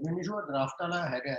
Människor draftarna ਹੈਗਾ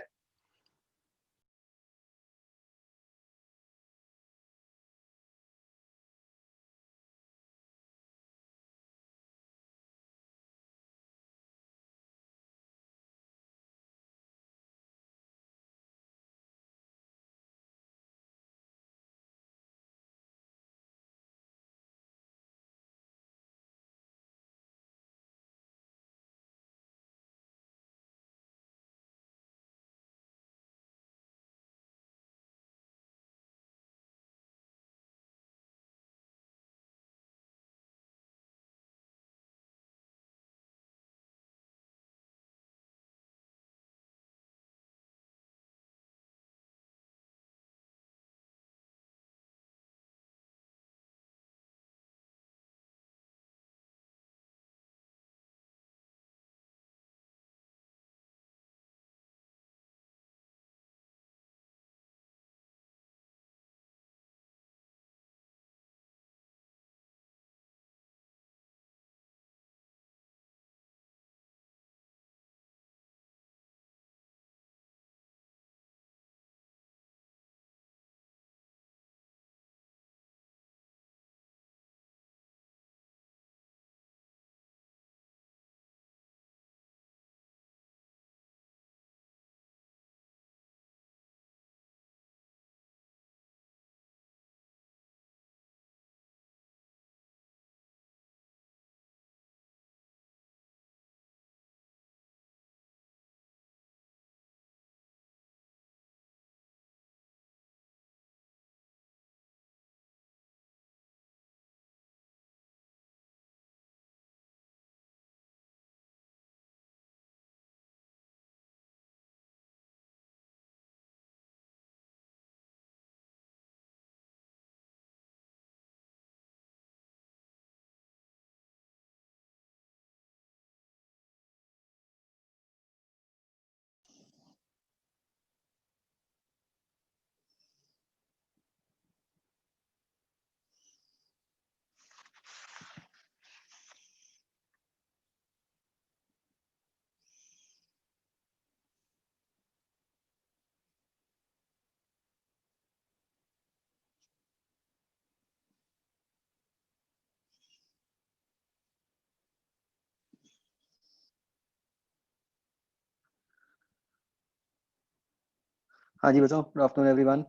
हाँ जी बताओ। Good afternoon everyone.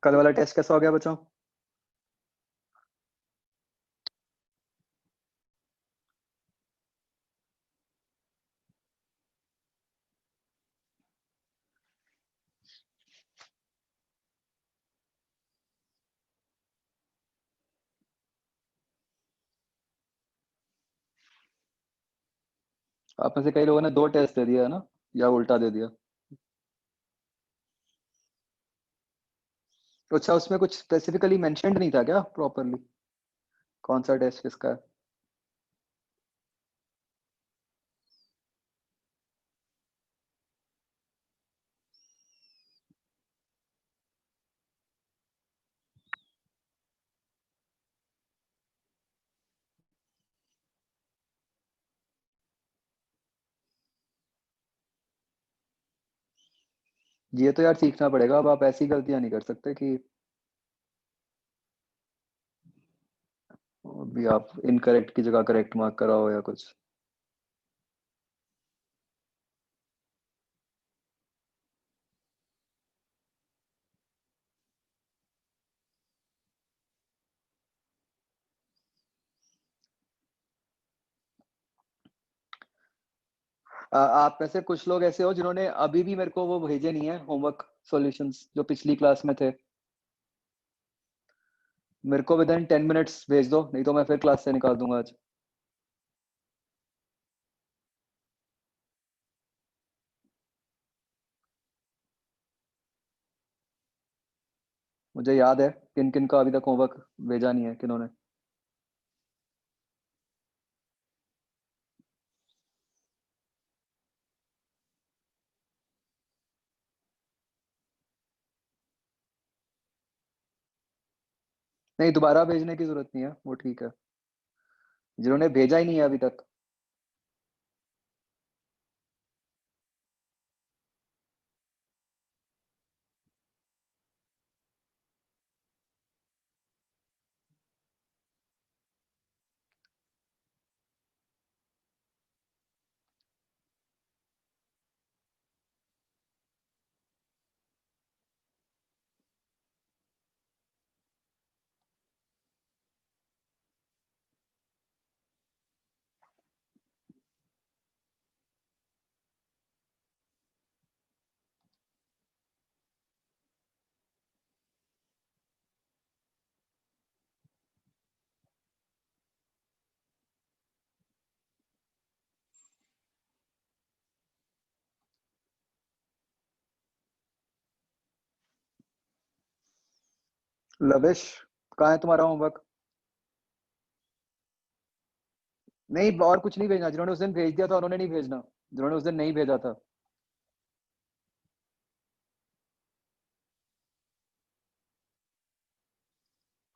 कल वाला टेस्ट कैसा हो गया बच्चों? आप में से कई लोगों ने 2 टेस्ट दे दिया है ना, या उल्टा दे दिया? तो अच्छा, उसमें कुछ स्पेसिफिकली मेंशन्ड नहीं था क्या प्रॉपरली, कौन सा टेस्ट किसका है? ये तो यार सीखना पड़ेगा। अब आप ऐसी गलतियां नहीं कर सकते कि भी आप इनकरेक्ट की जगह करेक्ट मार्क कराओ या कुछ। आप में से कुछ लोग ऐसे हो जिन्होंने अभी भी मेरे को वो भेजे नहीं है होमवर्क सॉल्यूशंस जो पिछली क्लास में थे। मेरे को विद इन 10 मिनट्स भेज दो, नहीं तो मैं फिर क्लास से निकाल दूंगा आज। मुझे याद है किन किन का अभी तक होमवर्क भेजा नहीं है, किन्होंने। नहीं, दोबारा भेजने की जरूरत नहीं है, वो ठीक है। जिन्होंने भेजा ही नहीं है अभी तक, लविश, कहाँ है तुम्हारा होमवर्क? नहीं, और कुछ नहीं भेजना, जिन्होंने उस दिन भेज दिया था उन्होंने नहीं भेजना, जिन्होंने उस दिन नहीं भेजा था।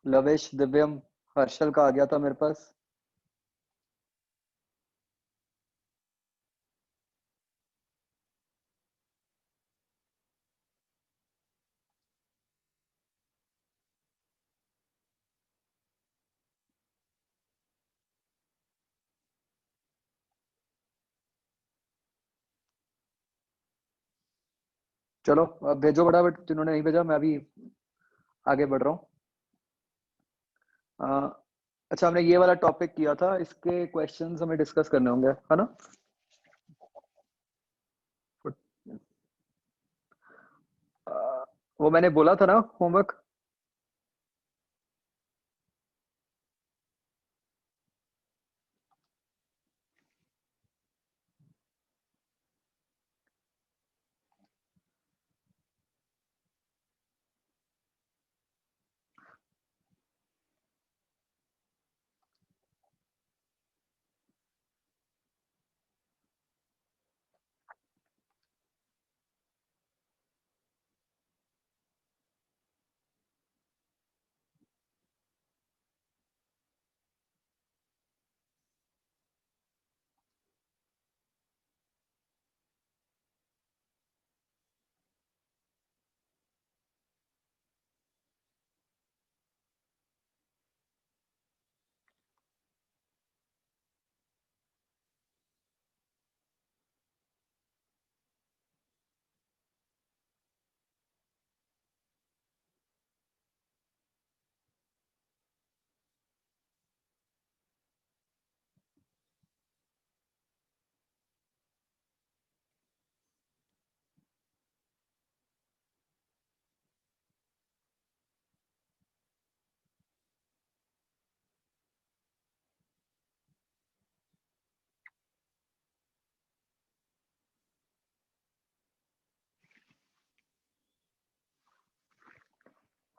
लविश, दिव्यम, हर्षल का आ गया था मेरे पास। चलो अब भेजो फटाफट, जिन्होंने नहीं भेजा, मैं अभी आगे बढ़ रहा हूँ। अच्छा, हमने ये वाला टॉपिक किया था, इसके क्वेश्चंस हमें डिस्कस करने होंगे, है ना? अ, वो मैंने बोला था ना, होमवर्क।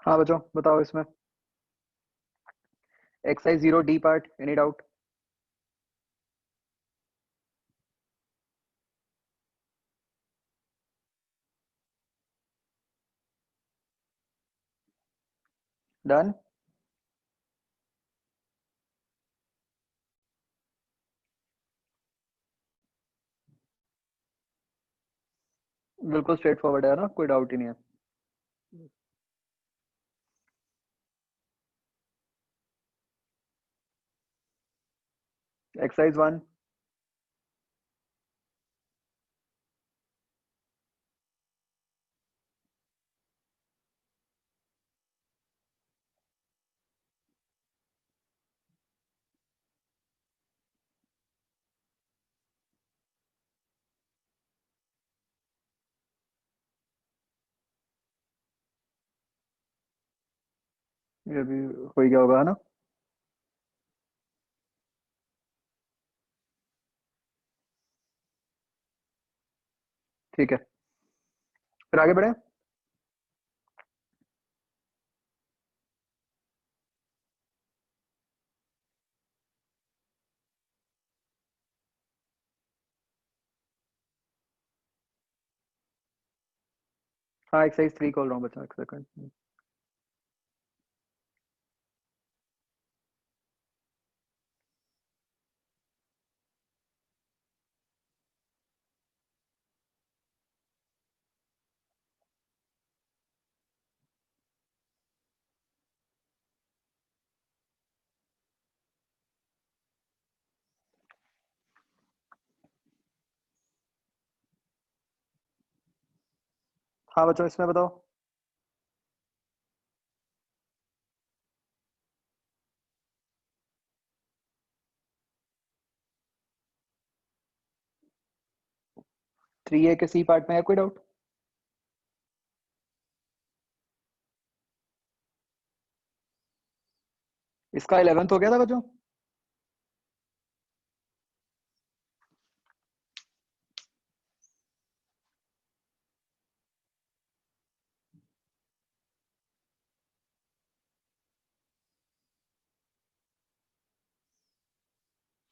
हाँ बच्चों, बताओ इसमें। Exercise 0D part, any doubt? Done. बिल्कुल स्ट्रेट फॉरवर्ड है ना, कोई डाउट ही नहीं है। एक्सरसाइज 1। ये भी हो ही गया होगा, है ना? ठीक है, फिर आगे बढ़े। हाँ, एक्सरसाइज 3 खोल रहा हूँ बच्चों, एक सेकंड। हाँ बच्चों, इसमें बताओ। 3A के सी पार्ट में है कोई डाउट? इसका 11th हो गया था बच्चों।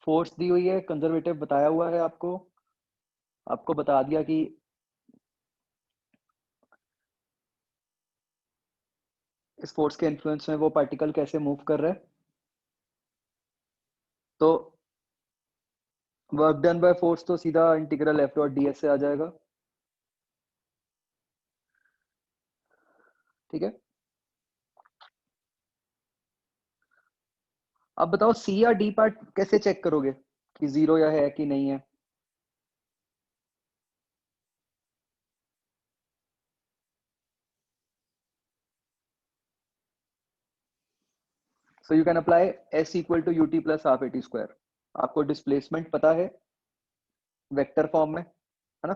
फोर्स दी हुई है, कंजर्वेटिव बताया हुआ है आपको, आपको बता दिया कि इस फोर्स के इन्फ्लुएंस में वो पार्टिकल कैसे मूव कर रहा है। तो वर्क डन बाय फोर्स तो सीधा integral F dot D S से आ जाएगा। ठीक है, अब बताओ सी या डी पार्ट कैसे चेक करोगे कि जीरो या है कि नहीं है। So you can apply S equal to UT plus half A T square. आपको डिस्प्लेसमेंट पता है वेक्टर फॉर्म में, है ना।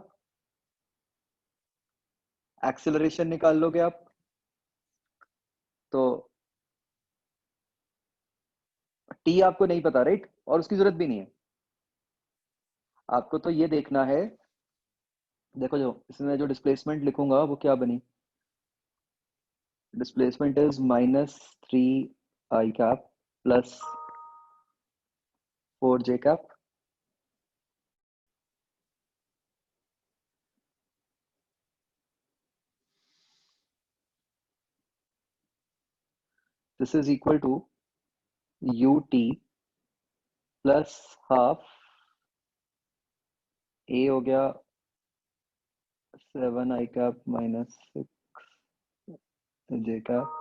एक्सेलरेशन निकाल लोगे आप, तो टी आपको नहीं पता राइट, और उसकी जरूरत भी नहीं है। आपको तो ये देखना है, देखो जो इसमें जो डिस्प्लेसमेंट लिखूंगा वो क्या बनी, displacement is minus three i cap plus four j cap. This is equal to u t plus half a हो गया seven i cap minus six j cap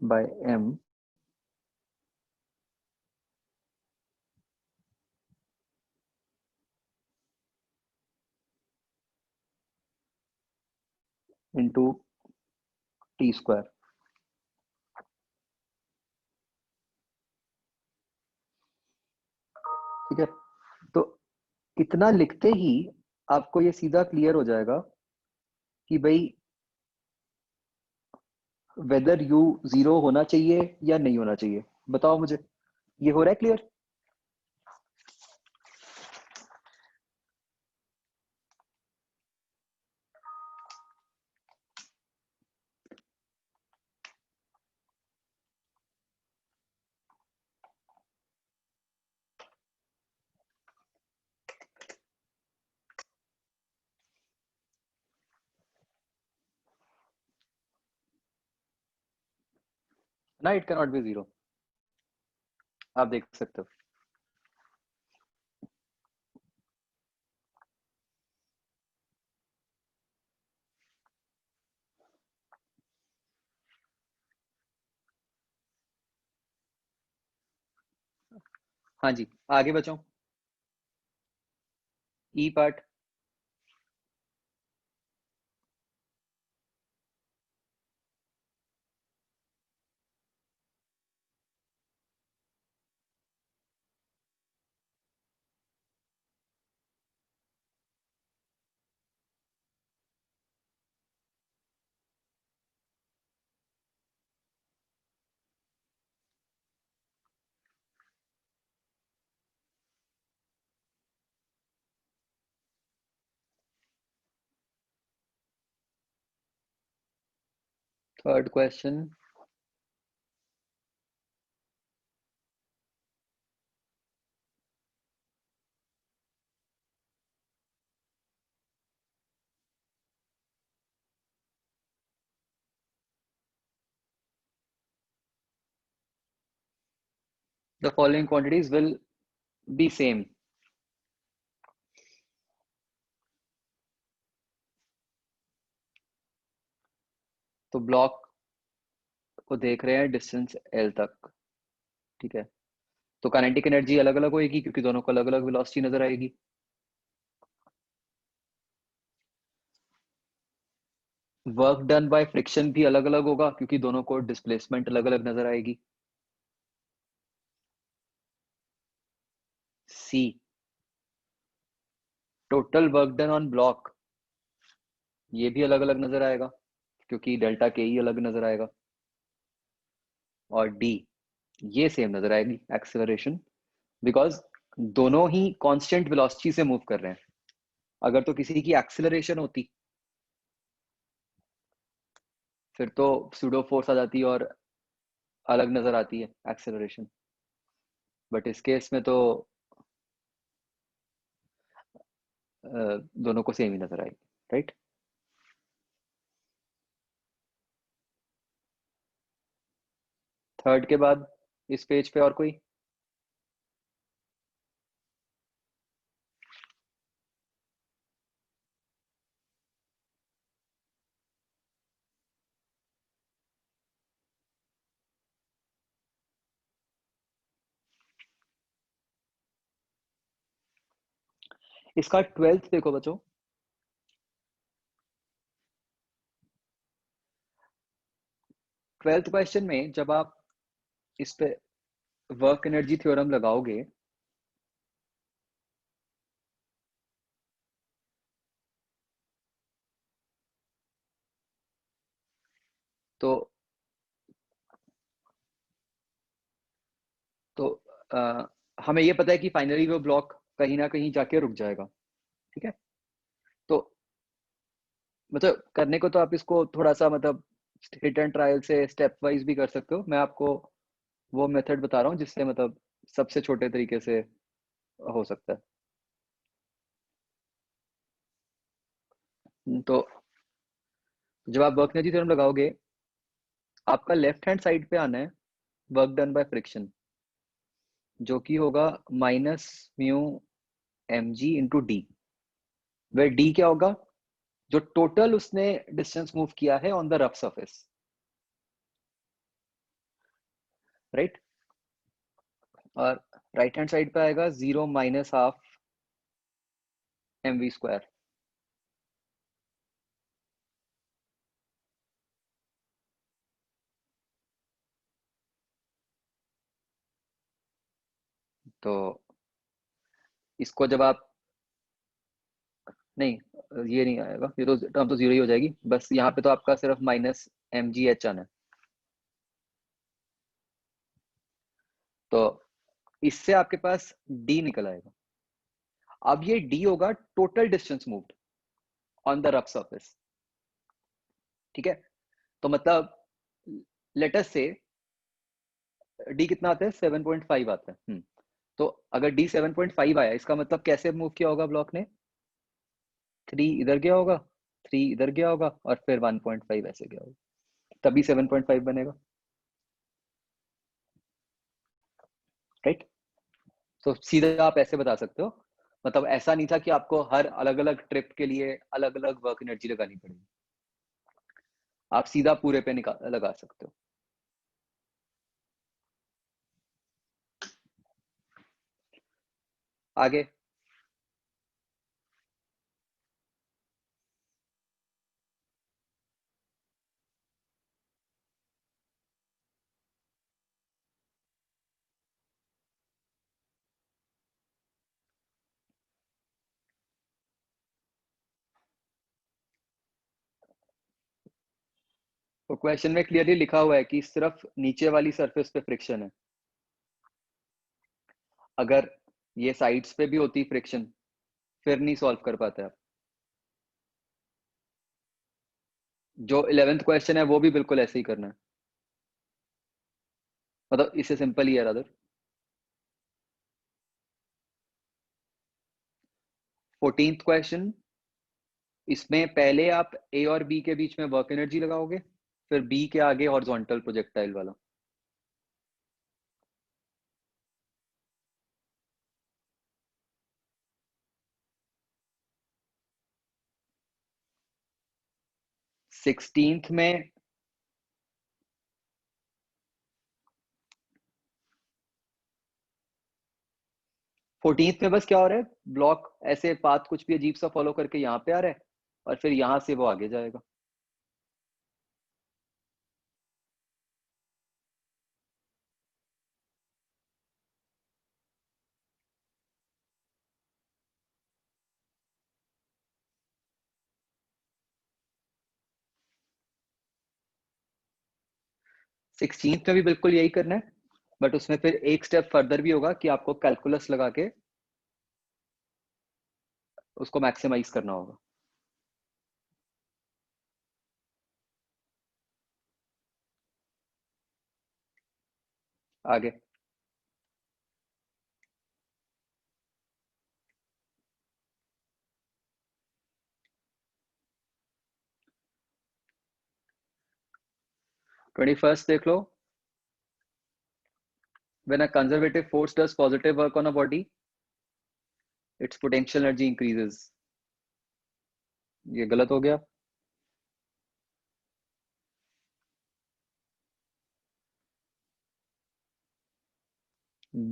by M into t square. ठीक है, तो इतना लिखते ही आपको ये सीधा क्लियर हो जाएगा कि भाई वेदर यू जीरो होना चाहिए या नहीं होना चाहिए। बताओ मुझे, ये हो रहा है क्लियर। ना it can not be zero, आप देख सकते हो। हाँ जी, आगे बचाओ, E part. Third question, the following quantities will be same. तो ब्लॉक को देख रहे हैं डिस्टेंस एल तक। ठीक है, तो काइनेटिक एनर्जी अलग अलग होगी क्योंकि दोनों को अलग अलग वेलोसिटी नजर आएगी। वर्क डन बाय फ्रिक्शन भी अलग अलग होगा क्योंकि दोनों को डिस्प्लेसमेंट अलग अलग नजर आएगी। C, total work done on block, ये भी अलग अलग नजर आएगा क्योंकि डेल्टा के ही अलग नजर आएगा। और डी, ये सेम नजर आएगी एक्सेलरेशन, बिकॉज दोनों ही कांस्टेंट वेलोसिटी से मूव कर रहे हैं। अगर तो किसी की एक्सेलरेशन होती फिर तो सूडो फोर्स आ जाती और अलग नजर आती है एक्सेलरेशन, बट इस केस में तो दोनों को सेम ही नजर आएगी, राइट। थर्ड के बाद इस पेज पे और कोई? इसका 12th देखो बच्चों। ट्वेल्थ क्वेश्चन में जब आप इस पे वर्क एनर्जी थ्योरम लगाओगे तो तो आ, हमें ये पता है कि फाइनली वो ब्लॉक कहीं ना कहीं जाके रुक जाएगा, ठीक है। तो मतलब करने को तो आप इसको थोड़ा सा मतलब हिट एंड ट्रायल से स्टेप वाइज भी कर सकते हो। मैं आपको वो मेथड बता रहा हूँ जिससे मतलब सबसे छोटे तरीके से हो सकता है। तो जब आप वर्क एनर्जी थ्योरम लगाओगे, आपका लेफ्ट हैंड साइड पे आना है वर्क डन बाय फ्रिक्शन, जो कि होगा minus mu M G into d, वे डी क्या होगा? जो टोटल उसने डिस्टेंस मूव किया है on the rough surface, right. और राइट हैंड साइड पे आएगा 0 minus half m v square. तो इसको जब आप, नहीं ये नहीं आएगा, ये तो टर्म तो जीरो ही हो जाएगी, बस यहाँ पे तो आपका सिर्फ माइनस एम जी एच आना है। तो इससे आपके पास डी निकल आएगा। अब ये डी होगा total distance moved on the rough surface, ठीक है। तो मतलब लेट अस से डी कितना आता है? 7.5 आता है। तो अगर डी 7.5 आया, इसका मतलब कैसे मूव किया होगा ब्लॉक ने? 3 इधर गया होगा, 3 इधर गया होगा और फिर 1.5 ऐसे गया होगा, तभी 7.5 बनेगा, राइट। तो सीधा आप ऐसे बता सकते हो। मतलब ऐसा नहीं था कि आपको हर अलग अलग ट्रिप के लिए अलग अलग वर्क एनर्जी लगानी पड़ेगी, आप सीधा पूरे पे निकाल लगा सकते हो। आगे तो क्वेश्चन में क्लियरली लिखा हुआ है कि सिर्फ नीचे वाली सरफेस पे फ्रिक्शन है। अगर ये साइड्स पे भी होती फ्रिक्शन, फिर नहीं सॉल्व कर पाते आप। जो 11th क्वेश्चन है वो भी बिल्कुल ऐसे ही करना है, मतलब इससे सिंपल ही है रादर। 14th क्वेश्चन, इसमें पहले आप ए और बी के बीच में वर्क एनर्जी लगाओगे, फिर बी के आगे हॉरिजॉन्टल प्रोजेक्टाइल वाला। 16th में 14th में बस क्या हो रहा है, ब्लॉक ऐसे पाथ कुछ भी अजीब सा फॉलो करके यहाँ पे आ रहा है और फिर यहाँ से वो आगे जाएगा। 16th में भी बिल्कुल यही करना है, बट उसमें फिर एक स्टेप फर्दर भी होगा कि आपको कैलकुलस लगा के उसको मैक्सिमाइज करना होगा। आगे। ट्वेंटी फर्स्ट देख लो। When a conservative force does positive work on a body, its potential energy increases. ये गलत हो गया।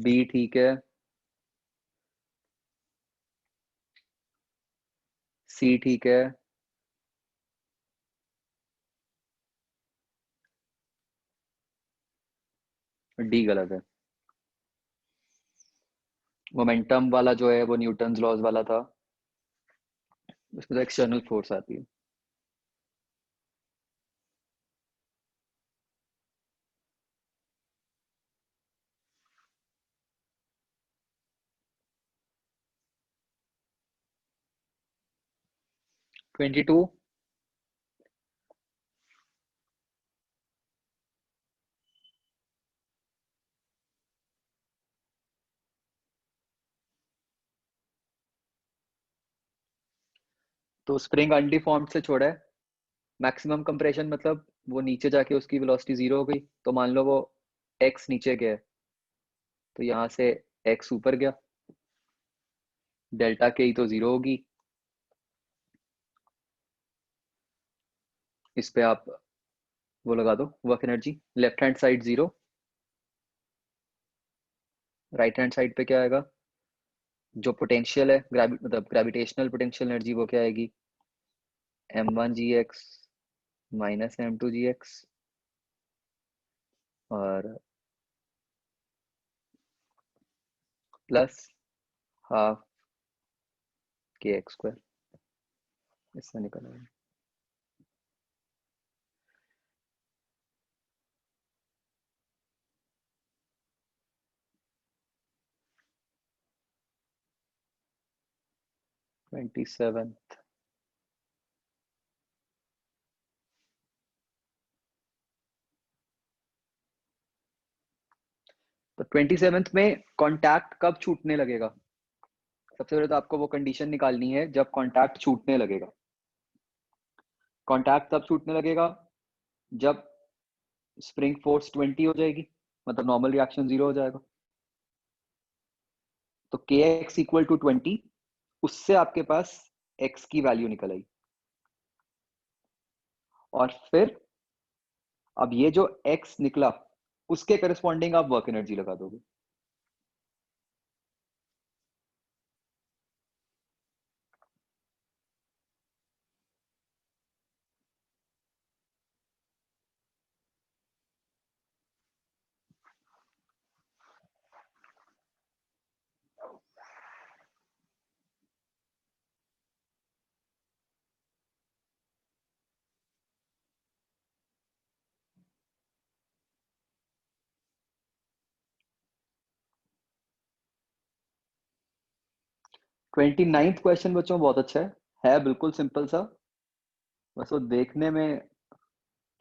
बी ठीक है। सी ठीक है। डी गलत है। मोमेंटम वाला जो है वो न्यूटन्स लॉज वाला था, उसमें तो एक्सटर्नल फोर्स आती है। Twenty two. तो स्प्रिंग अनडिफॉर्म्ड से छोड़ा है, मैक्सिमम कंप्रेशन मतलब वो नीचे जाके उसकी वेलोसिटी जीरो हो गई, तो मान लो वो एक्स नीचे गया है, तो यहाँ से एक्स ऊपर गया, डेल्टा के ही तो जीरो होगी। इस पे आप वो लगा दो work energy, left hand side zero, right hand side पे क्या आएगा, जो पोटेंशियल है मतलब ग्रेविटेशनल पोटेंशियल एनर्जी, वो क्या आएगी, m1 g(x) minus m2 g(x) और प्लस हाफ kx²। इससे निकल आएगा। Twenty seven. तो 27th में कांटेक्ट कब छूटने लगेगा? सबसे पहले तो आपको वो कंडीशन निकालनी है जब कांटेक्ट छूटने लगेगा। कांटेक्ट तब छूटने लगेगा जब स्प्रिंग फोर्स 20 हो जाएगी, मतलब नॉर्मल रिएक्शन जीरो हो जाएगा। तो के एक्स इक्वल टू 20, उससे आपके पास एक्स की वैल्यू निकल आई, और फिर अब ये जो एक्स निकला उसके करस्पॉन्डिंग आप वर्क एनर्जी लगा दोगे। ट्वेंटी नाइन्थ क्वेश्चन बच्चों बहुत अच्छा है बिल्कुल सिंपल सा, बस वो देखने में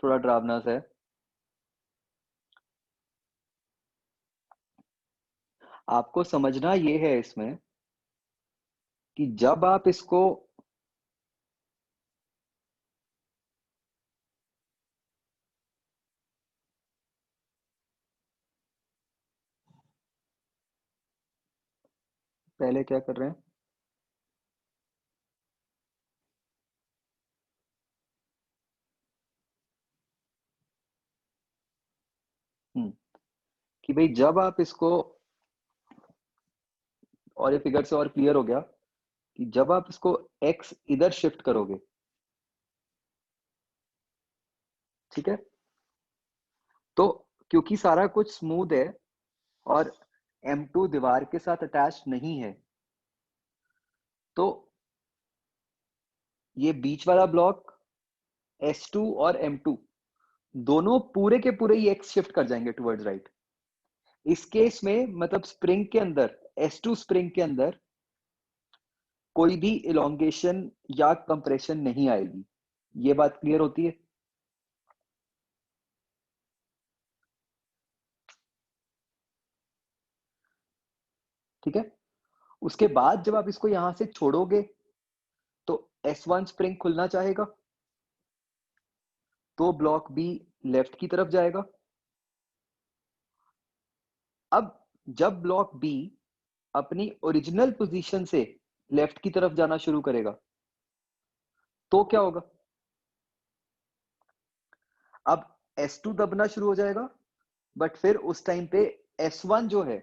थोड़ा डरावना सा है। आपको समझना ये है इसमें कि जब आप इसको पहले क्या कर रहे हैं, कि भाई जब आप इसको, और ये फिगर से और क्लियर हो गया कि जब आप इसको x इधर शिफ्ट करोगे, ठीक है, तो क्योंकि सारा कुछ स्मूथ है और M2 दीवार के साथ अटैच नहीं है, तो ये बीच वाला ब्लॉक S2 और M2 दोनों पूरे के पूरे ही x शिफ्ट कर जाएंगे टुवर्ड्स राइट। इस केस में मतलब स्प्रिंग के अंदर, S2 स्प्रिंग के अंदर कोई भी इलोंगेशन या कंप्रेशन नहीं आएगी। ये बात क्लियर होती है? ठीक है। उसके बाद जब आप इसको यहां से छोड़ोगे तो S1 स्प्रिंग खुलना चाहेगा, तो ब्लॉक बी लेफ्ट की तरफ जाएगा। अब जब ब्लॉक बी अपनी ओरिजिनल पोजीशन से लेफ्ट की तरफ जाना शुरू करेगा तो क्या होगा? अब S2 दबना शुरू हो जाएगा, बट फिर उस टाइम पे S1 जो है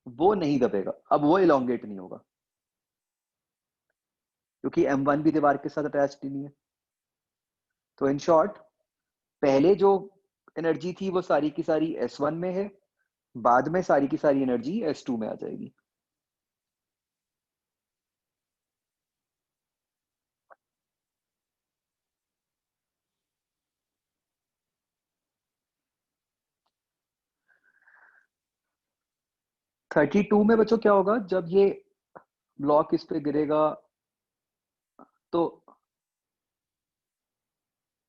वो नहीं दबेगा, अब वो इलोंगेट नहीं होगा, क्योंकि M1 भी दीवार के साथ अटैच्ड ही नहीं है। तो इन शॉर्ट, पहले जो एनर्जी थी वो सारी की सारी S1 में है, बाद में सारी की सारी एनर्जी S2 में आ जाएगी। थर्टी टू में बच्चों क्या होगा, जब ये ब्लॉक इस पे गिरेगा तो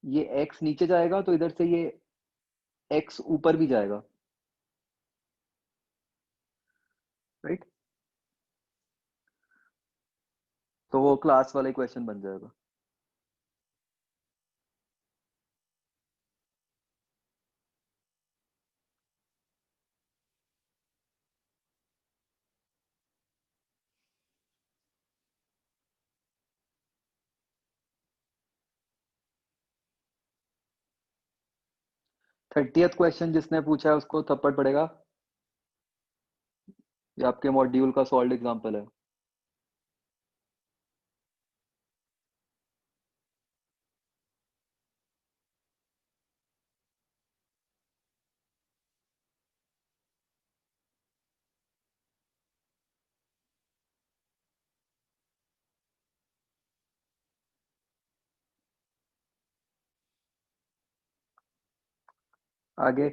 ये x नीचे जाएगा, तो इधर से ये x ऊपर भी जाएगा, राइट। तो वो क्लास वाला इक्वेशन बन जाएगा। 30th क्वेश्चन जिसने पूछा है उसको थप्पड़ पड़ेगा। ये आपके मॉड्यूल का सॉल्व एग्जांपल है। आगे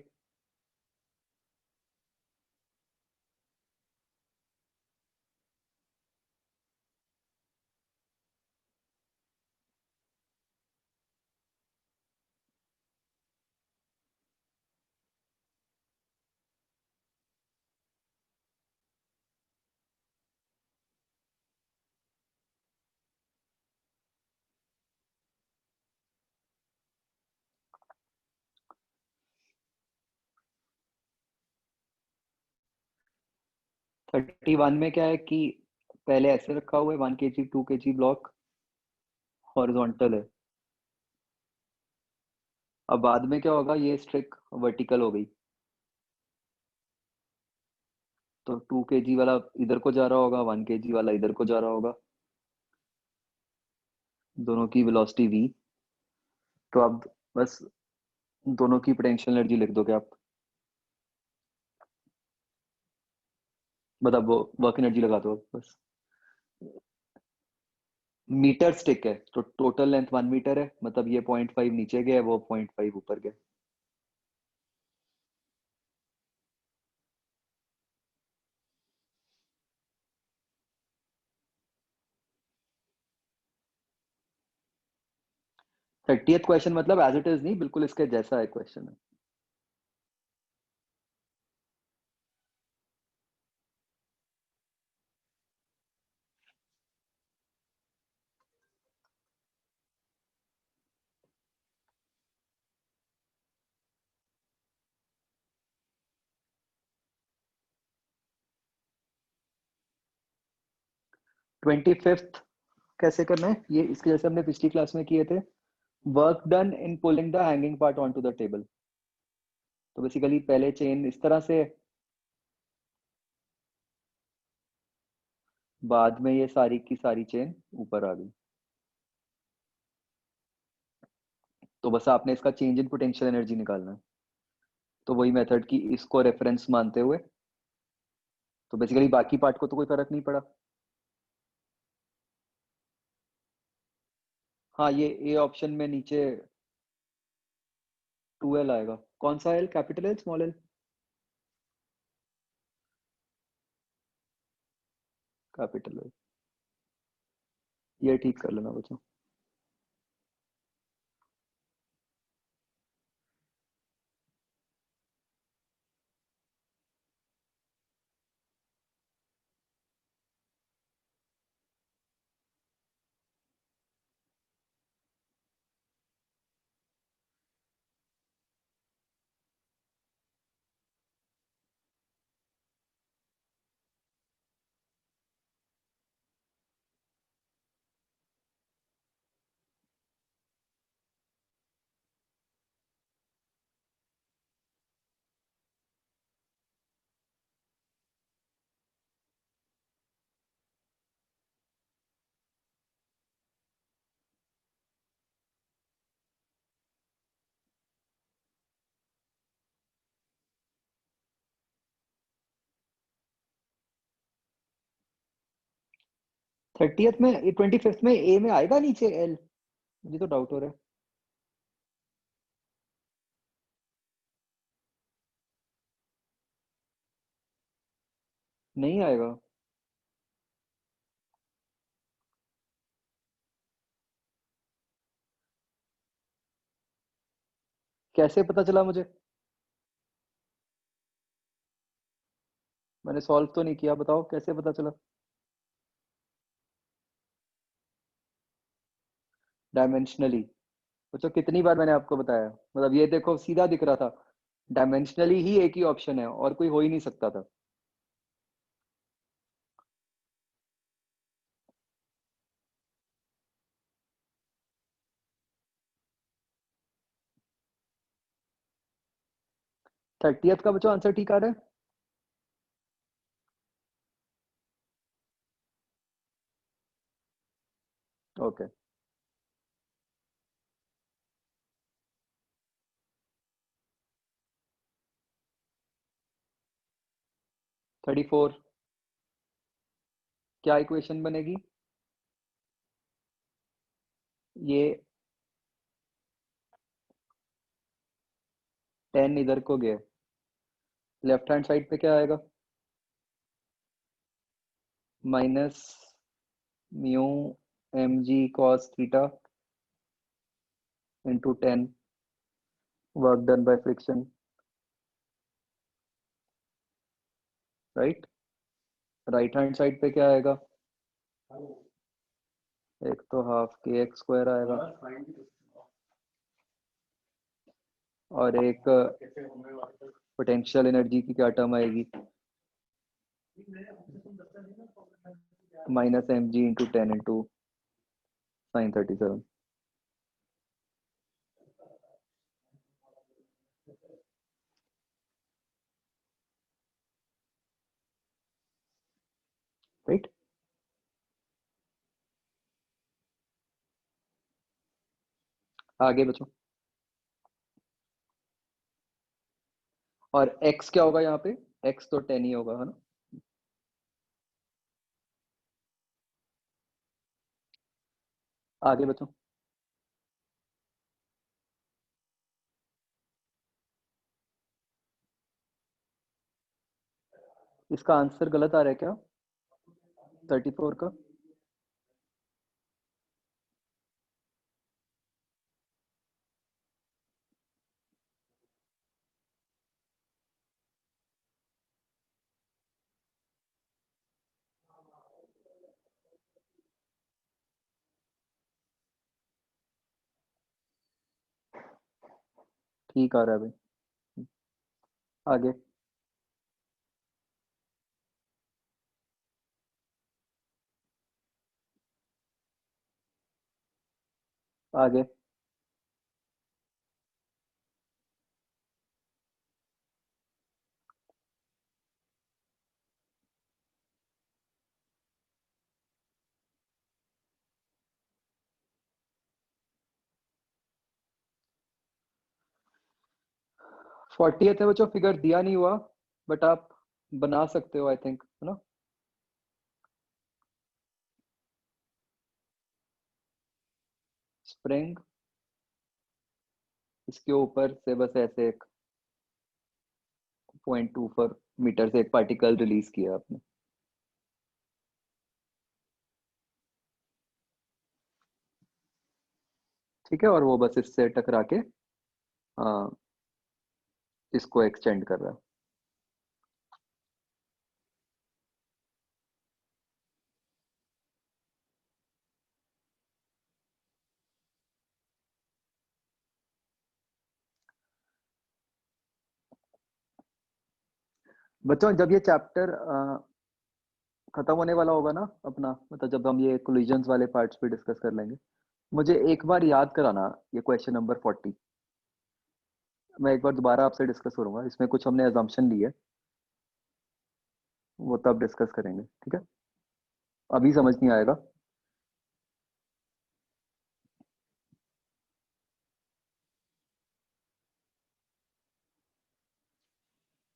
31 में क्या है कि पहले ऐसे रखा हुआ है 1 kg 2 kg ब्लॉक हॉरिजॉन्टल है। अब बाद में क्या होगा, ये स्ट्रिक वर्टिकल हो गई, तो 2 kg वाला इधर को जा रहा होगा, 1 kg वाला इधर को जा रहा होगा, दोनों की वेलोसिटी v। तो अब बस दोनों की पोटेंशियल एनर्जी लिख दोगे आप, मतलब वो वर्क एनर्जी लगा दो बस। मीटर स्टिक है तो टोटल लेंथ 1 मीटर है, मतलब ये 0.5 नीचे गया, वो 0.5 ऊपर गया। थर्टीएथ क्वेश्चन मतलब एज इट इज नहीं, बिल्कुल इसके जैसा है क्वेश्चन है। 25th कैसे करना है, ये इसके जैसे हमने पिछली क्लास में किए थे। Work done in pulling the hanging part on to the table. तो बेसिकली पहले चेन इस तरह से, बाद में ये सारी की सारी चेन ऊपर आ गई। तो बस आपने इसका चेंज इन पोटेंशियल एनर्जी निकालना है। तो वही मेथड की इसको रेफरेंस मानते हुए, तो बेसिकली बाकी पार्ट को तो कोई फर्क नहीं पड़ा। हाँ, ये ए ऑप्शन में नीचे 2L आएगा। कौन सा L, capital L small L? Capital L. ये ठीक कर लेना बच्चों। 30th में 25th में ए में आएगा नीचे एल, मुझे तो डाउट हो रहा है। नहीं आएगा। कैसे पता चला मुझे? मैंने सॉल्व तो नहीं किया, बताओ कैसे पता चला? डायमेंशनली। बच्चों कितनी बार मैंने आपको बताया, मतलब ये देखो सीधा दिख रहा था, डायमेंशनली ही एक ही ऑप्शन है और कोई हो ही नहीं सकता था। थर्टियथ का बच्चों आंसर ठीक आ रहा है। ओके। 34। क्या इक्वेशन बनेगी? ये 10 इधर को गया, लेफ्ट हैंड साइड पे क्या आएगा? Minus mu M G cos theta into 10 work done by friction, right. Right hand side पे क्या आएगा? एक तो हाफ के एक्स स्क्वायर आएगा और एक पोटेंशियल एनर्जी की क्या टर्म आएगी? माइनस एम जी इंटू 10 इंटू साइन 37, राइट। आगे बचो। और x क्या होगा यहाँ पे? x तो 10 ही होगा, है ना। आगे बचो। इसका आंसर गलत आ रहा है क्या? 34 का। ठीक आ रहा है भाई। आगे। आगे। फोर्टियथ है बच्चों, फिगर दिया नहीं हुआ, बट आप बना सकते हो आई थिंक, है ना। स्प्रिंग, इसके ऊपर से बस ऐसे एक 0.24 मीटर से एक पार्टिकल रिलीज किया आपने। ठीक है, और वो बस इससे टकरा के आ, इसको एक्सटेंड कर रहा है। बच्चों जब ये चैप्टर खत्म होने वाला होगा ना अपना, मतलब जब हम ये कोलिजन्स वाले पार्ट्स पे डिस्कस कर लेंगे, मुझे एक बार याद कराना ये क्वेश्चन नंबर 40। मैं एक बार दोबारा आपसे डिस्कस करूंगा, इसमें कुछ हमने अजम्पशन ली है, वो तब डिस्कस करेंगे, ठीक है। अभी समझ नहीं आएगा।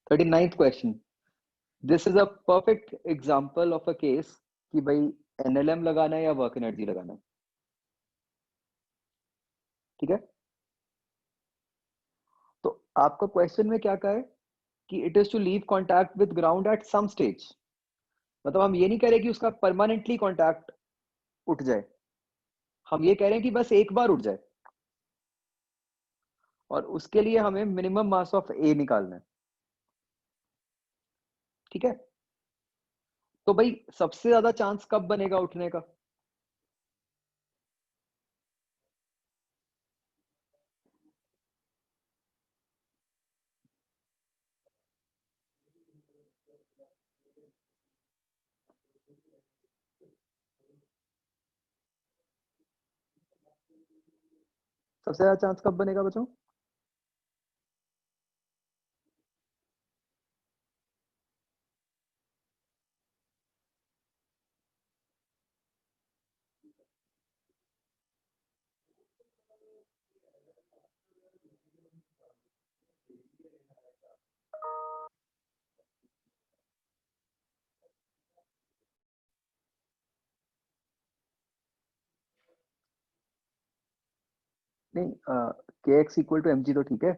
39th question. This is a perfect example of a case कि भाई एनएलएम लगाना है या वर्क एनर्जी लगाना है? ठीक है, तो आपका क्वेश्चन में क्या कहा है कि it is to leave contact with ground at some stage. मतलब हम ये नहीं कह रहे कि उसका परमानेंटली कॉन्टैक्ट उठ जाए, हम ये कह रहे हैं कि बस एक बार उठ जाए, और उसके लिए हमें मिनिमम मास ऑफ ए निकालना है। ठीक है, तो भाई सबसे ज्यादा चांस कब बनेगा उठने का? सबसे ज्यादा चांस कब बनेगा बच्चों? नहीं, K X equal to M G तो ठीक है।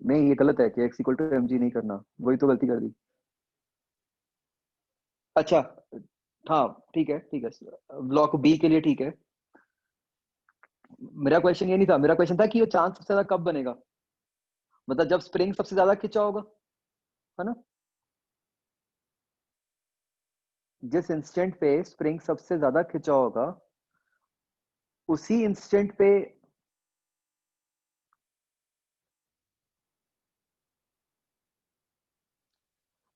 नहीं, ये गलत है, K X equal to M G नहीं करना, वही तो गलती कर दी। अच्छा, हाँ ठीक है ठीक है, ब्लॉक बी के लिए ठीक है। मेरा क्वेश्चन ये नहीं था, मेरा क्वेश्चन था कि ये चांस सबसे ज्यादा कब बनेगा, मतलब जब स्प्रिंग सबसे ज्यादा खिंचा होगा, है ना? जिस इंस्टेंट पे स्प्रिंग सबसे ज्यादा खिंचा होगा, उसी इंस्टेंट पे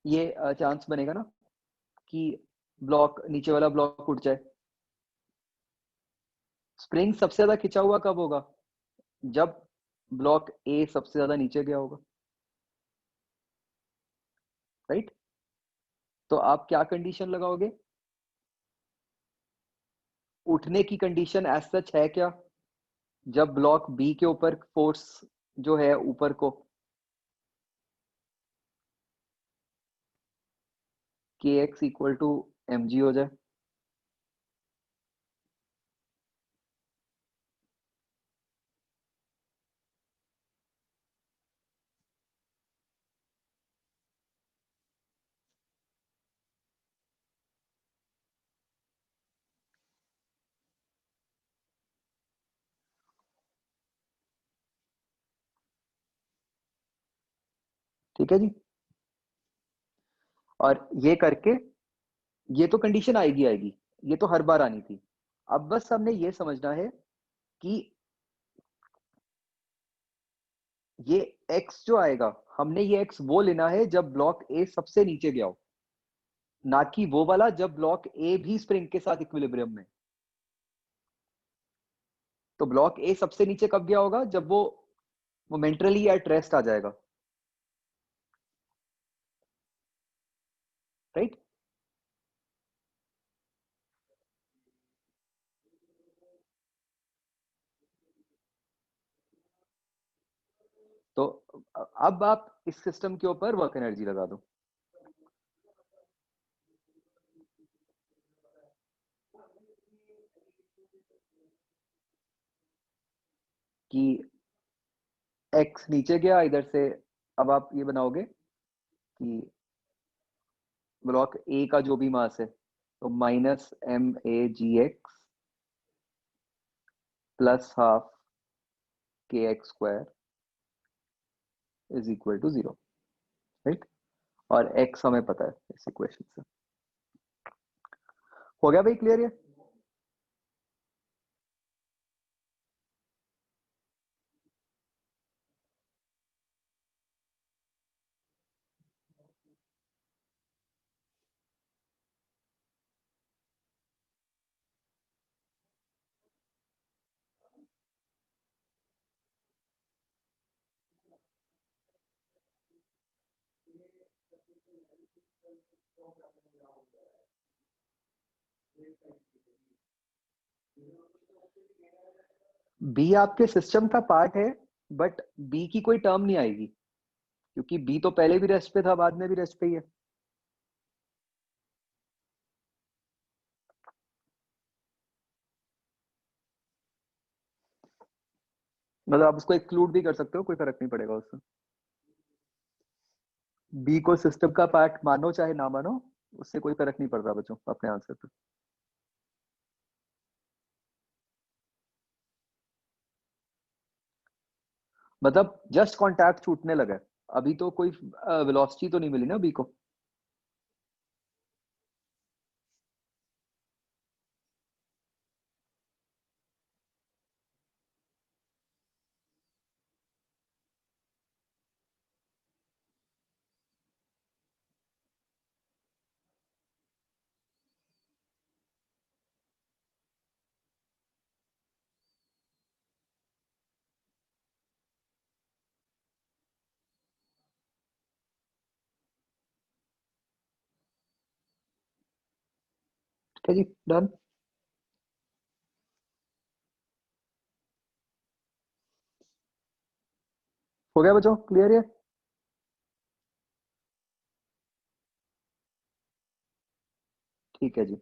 ये चांस बनेगा ना कि ब्लॉक, नीचे वाला ब्लॉक उठ जाए। स्प्रिंग सबसे ज्यादा खिंचा हुआ कब होगा? जब ब्लॉक ए सबसे ज्यादा नीचे गया होगा, राइट? तो आप क्या कंडीशन लगाओगे? उठने की कंडीशन एज सच है क्या? जब ब्लॉक बी के ऊपर फोर्स जो है ऊपर को K X equal to M G हो जाए। ठीक है जी, और ये करके ये तो कंडीशन आएगी आएगी, ये तो हर बार आनी थी। अब बस हमने ये समझना है कि ये x जो आएगा, हमने ये x वो लेना है जब ब्लॉक ए सबसे नीचे गया हो, ना कि वो वाला जब ब्लॉक ए भी स्प्रिंग के साथ इक्विलिब्रियम में। तो ब्लॉक ए सबसे नीचे कब गया होगा? जब वो मोमेंटरली एट रेस्ट आ जाएगा, राइट? तो अब आप इस सिस्टम के ऊपर वर्क एनर्जी लगा दो कि x नीचे गया इधर से। अब आप ये बनाओगे कि ब्लॉक ए का जो भी मास है, तो minus m a g x plus half k x square is equal to zero, right? और x हमें पता है इस इक्वेशन से। हो गया भाई क्लियर ये? बी आपके सिस्टम का पार्ट है, बट बी की कोई टर्म नहीं आएगी, क्योंकि बी तो पहले भी रेस्ट पे था, बाद में भी रेस्ट पे ही है। मतलब आप उसको एक्सक्लूड भी कर सकते हो, कोई फर्क नहीं पड़ेगा उससे। बी को सिस्टम का पार्ट मानो चाहे ना मानो, उससे कोई फर्क नहीं पड़ रहा बच्चों अपने आंसर पे। मतलब जस्ट कांटेक्ट छूटने लगा है, अभी तो कोई वेलोसिटी तो नहीं मिली ना बी को। ठीक है जी, डन। हो गया बच्चों, क्लियर है? ठीक है जी।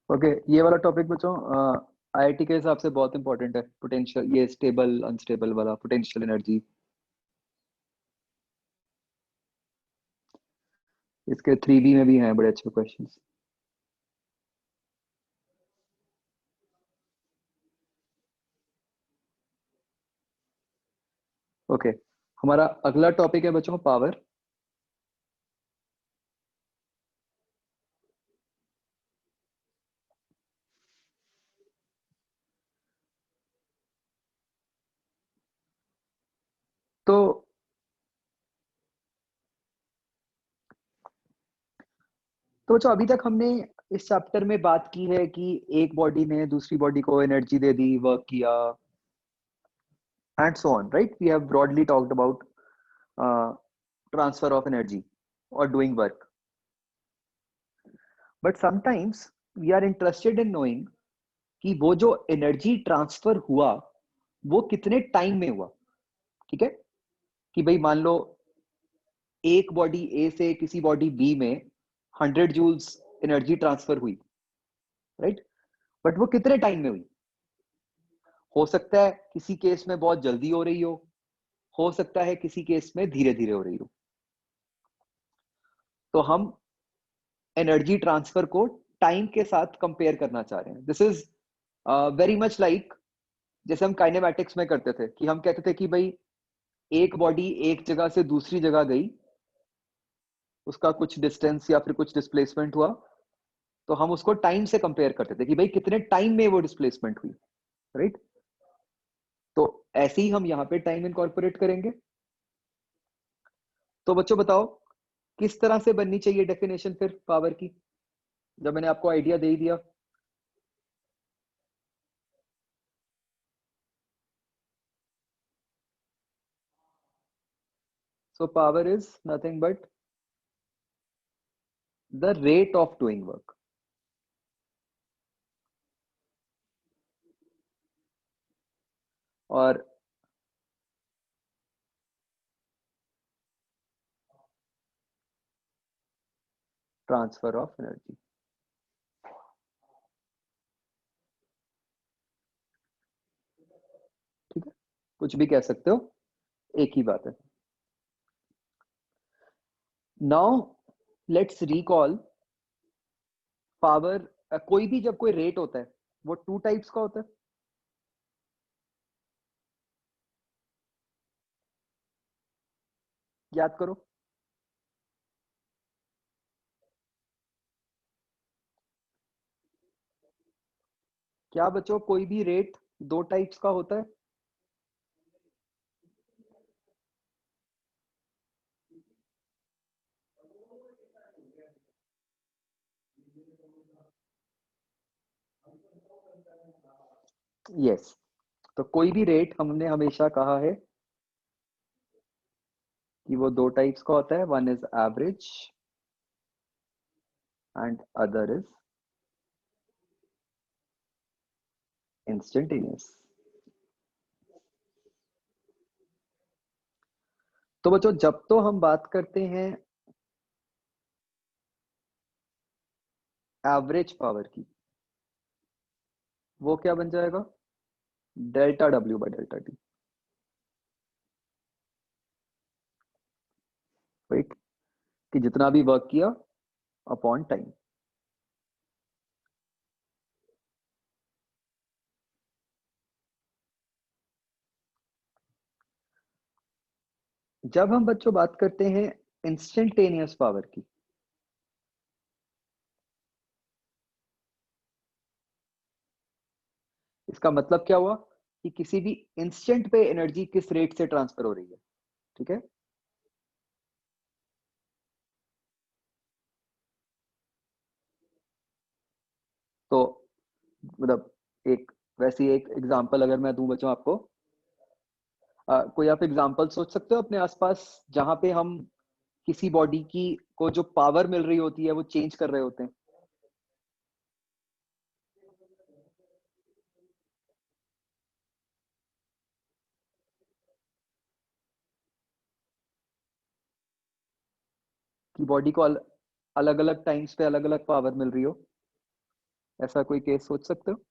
ओके, ये वाला टॉपिक बच्चों आईआईटी के हिसाब से बहुत इंपॉर्टेंट है, पोटेंशियल, ये स्टेबल अनस्टेबल वाला पोटेंशियल एनर्जी। इसके 3B में भी हैं बड़े अच्छे क्वेश्चंस। ओके, हमारा अगला टॉपिक है बच्चों पावर। तो बच्चों अभी तक हमने इस चैप्टर में बात की है कि एक बॉडी ने दूसरी बॉडी को एनर्जी दे दी, वर्क किया, and so on, right? We have broadly talked about transfer of energy और doing work. But sometimes we are interested in knowing कि वो जो एनर्जी ट्रांसफर हुआ वो कितने टाइम में हुआ। ठीक है, कि भाई मान लो एक बॉडी ए से किसी बॉडी बी में 100 जूल्स एनर्जी ट्रांसफर हुई, राइट? बट वो कितने टाइम में हुई? हो सकता है किसी केस में बहुत जल्दी हो सकता है किसी केस में धीरे धीरे हो रही हो। तो हम एनर्जी ट्रांसफर को टाइम के साथ कंपेयर करना चाह रहे हैं। This is very much like जैसे हम काइनेमैटिक्स में करते थे कि हम कहते थे कि भाई एक बॉडी एक जगह से दूसरी जगह गई, उसका कुछ डिस्टेंस या फिर कुछ डिस्प्लेसमेंट हुआ, तो हम उसको टाइम से कंपेयर करते थे कि भाई कितने टाइम में वो डिस्प्लेसमेंट हुई, राइट? तो ऐसे ही हम यहाँ पे टाइम इनकॉर्पोरेट करेंगे। तो बच्चों बताओ किस तरह से बननी चाहिए डेफिनेशन फिर पावर की, जब मैंने आपको आइडिया दे ही दिया। So power is nothing but the rate of doing work. और ट्रांसफर ऑफ एनर्जी। ठीक है, कुछ भी कह सकते हो, एक ही बात है। Now let's recall power. कोई भी जब कोई रेट होता है वो टू टाइप्स का होता है। याद करो। क्या बच्चों कोई भी रेट दो टाइप्स का होता है? यस, तो कोई भी रेट हमने हमेशा कहा है कि वो दो टाइप्स का होता है, one is average and other is instantaneous. तो बच्चों जब तो हम बात करते हैं एवरेज पावर की, वो क्या बन जाएगा, delta W by delta T, right, कि जितना भी वर्क किया अपॉन टाइम। जब हम बच्चों बात करते हैं इंस्टेंटेनियस पावर की, इसका मतलब क्या हुआ कि किसी भी इंस्टेंट पे एनर्जी किस रेट से ट्रांसफर हो रही है, ठीक है। तो मतलब एक वैसी एक एग्जांपल अगर मैं दूं बच्चों आपको, कोई आप एग्जांपल सोच सकते हो अपने आसपास जहां पे हम किसी बॉडी की को जो पावर मिल रही होती है वो चेंज कर रहे होते हैं। कि बॉडी को अलग अलग टाइम्स पे अलग अलग पावर मिल रही हो, ऐसा कोई केस सोच सकते हो।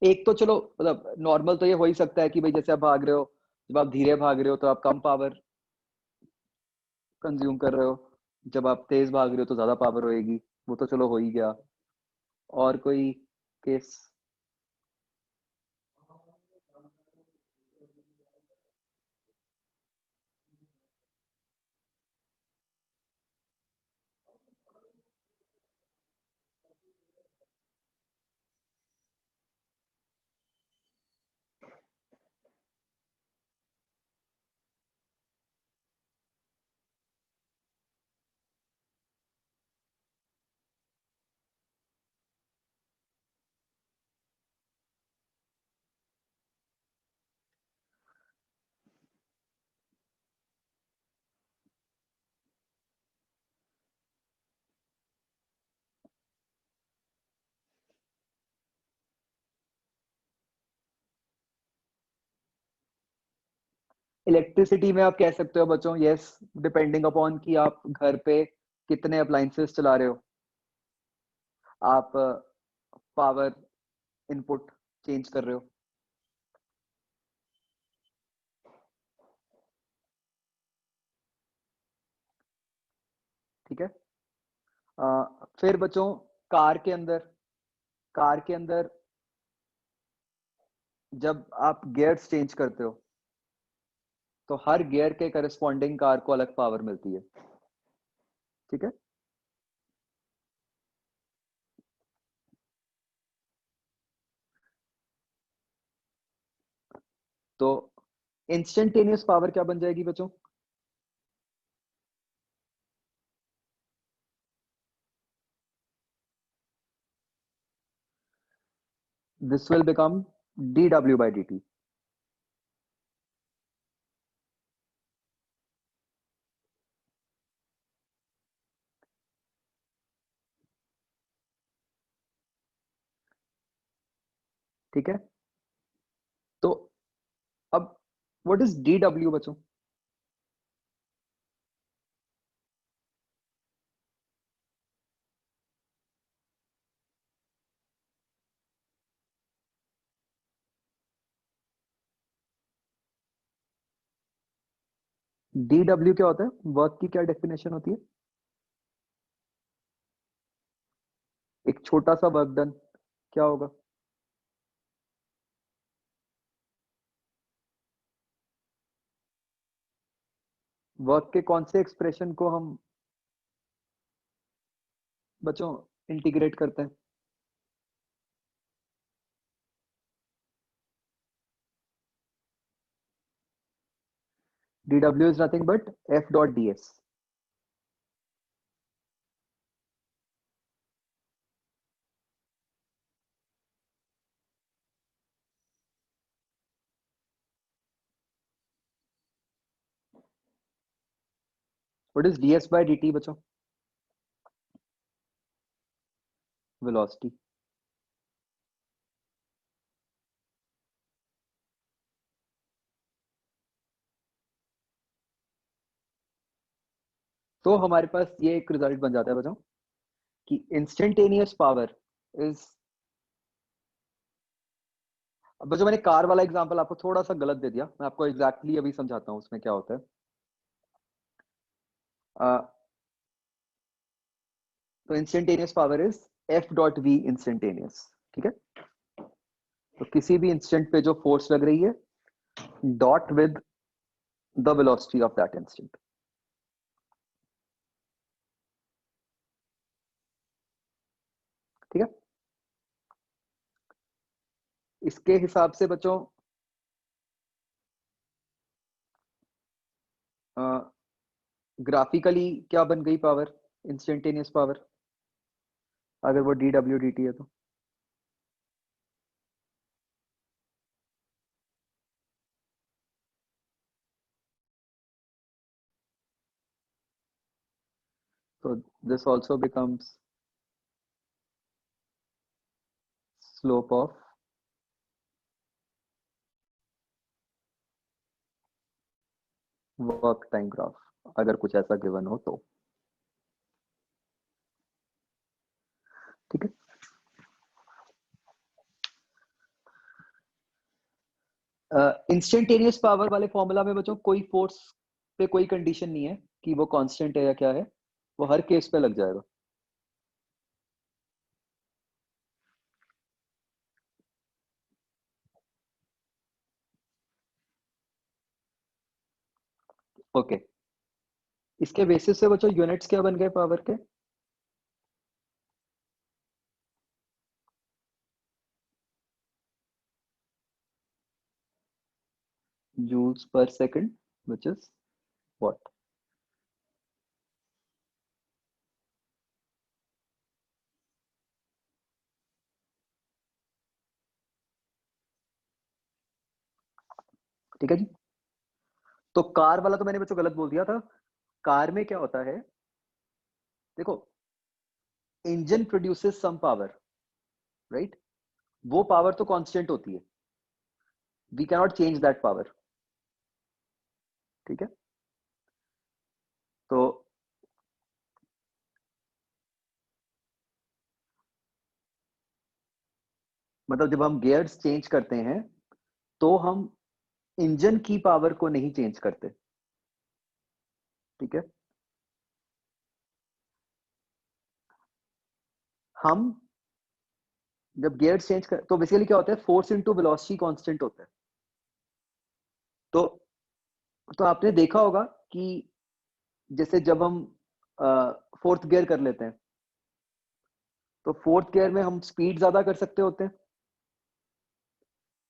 एक तो चलो मतलब नॉर्मल तो ये हो ही सकता है कि भाई जैसे आप भाग रहे हो, जब आप धीरे भाग रहे हो तो आप कम पावर कंज्यूम कर रहे हो, जब आप तेज भाग रहे हो तो ज्यादा पावर होएगी, वो तो चलो हो ही गया। और कोई केस। इलेक्ट्रिसिटी में आप कह सकते हो बच्चों, यस, डिपेंडिंग अपॉन कि आप घर पे कितने अप्लायंसेस चला रहे हो, आप पावर इनपुट चेंज कर रहे हो, ठीक है। फिर बच्चों कार के अंदर, कार के अंदर जब आप गियर्स चेंज करते हो तो हर गियर के करस्पॉन्डिंग कार को अलग पावर मिलती है, ठीक है। तो इंस्टेंटेनियस पावर क्या बन जाएगी बच्चों, this will become D W by D T, ठीक है। तो अब व्हाट इज डी डब्ल्यू बच्चों, डी डब्ल्यू क्या होता है, वर्क की क्या डेफिनेशन होती है, एक छोटा सा वर्क डन क्या होगा। वर्क के कौन से एक्सप्रेशन को हम बच्चों इंटीग्रेट करते हैं? dw is nothing but f dot ds. What is ds by dt बच्चों? वेलोसिटी। तो हमारे पास ये एक रिजल्ट बन जाता है बच्चों कि इंस्टेंटेनियस पावर इज, अब बच्चों मैंने कार वाला एग्जांपल आपको थोड़ा सा गलत दे दिया, मैं आपको एग्जैक्टली अभी समझाता हूँ उसमें क्या होता है। तो instantaneous power is F dot V instantaneous, ठीक है। तो किसी भी इंस्टेंट पे जो फोर्स लग रही है dot with the velocity of that instant, ठीक है। इसके हिसाब से बच्चों ग्राफिकली क्या बन गई पावर, इंस्टेंटेनियस पावर, अगर वो डी डब्ल्यू डी टी है तो? So this also becomes slope of work time graph, अगर कुछ ऐसा गिवन हो तो, ठीक है। इंस्टेंटेनियस पावर वाले फॉर्मूला में बच्चों कोई फोर्स पे कोई कंडीशन नहीं है कि वो कांस्टेंट है या क्या है, वो हर केस पे लग जाएगा। ओके, इसके बेसिस से बच्चों यूनिट्स क्या बन गए पावर के? Joules per second, which is what? ठीक है जी। तो कार वाला तो मैंने बच्चों गलत बोल दिया था। कार में क्या होता है, देखो, engine produces some power, right? वो पावर तो कांस्टेंट होती है, we can not change that power, ठीक है। तो मतलब जब हम गियर्स चेंज करते हैं तो हम इंजन की पावर को नहीं चेंज करते, ठीक है। हम जब गियर चेंज कर तो बेसिकली क्या होता है, फोर्स इनटू वेलोसिटी कांस्टेंट होता है। तो आपने देखा होगा कि जैसे जब हम फोर्थ गियर कर लेते हैं तो फोर्थ गियर में हम स्पीड ज्यादा कर सकते होते हैं,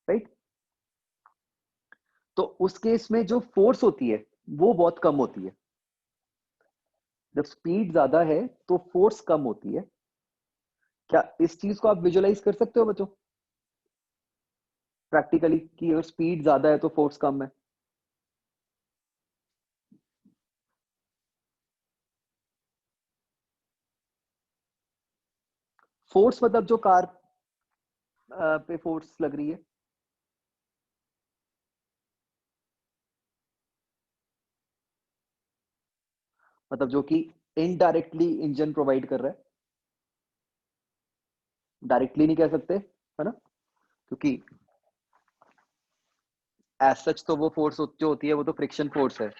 राइट? तो उस केस में जो फोर्स होती है वो बहुत कम होती है। जब स्पीड ज्यादा है तो फोर्स कम होती है। क्या इस चीज को आप विजुअलाइज कर सकते हो बच्चों प्रैक्टिकली, कि अगर स्पीड ज्यादा है तो फोर्स कम है? फोर्स मतलब जो कार पे फोर्स लग रही है, मतलब जो कि इनडायरेक्टली इंजन प्रोवाइड कर रहा है, डायरेक्टली नहीं कह सकते, है ना, क्योंकि एज सच तो वो फोर्स जो होती है वो तो फ्रिक्शन फोर्स है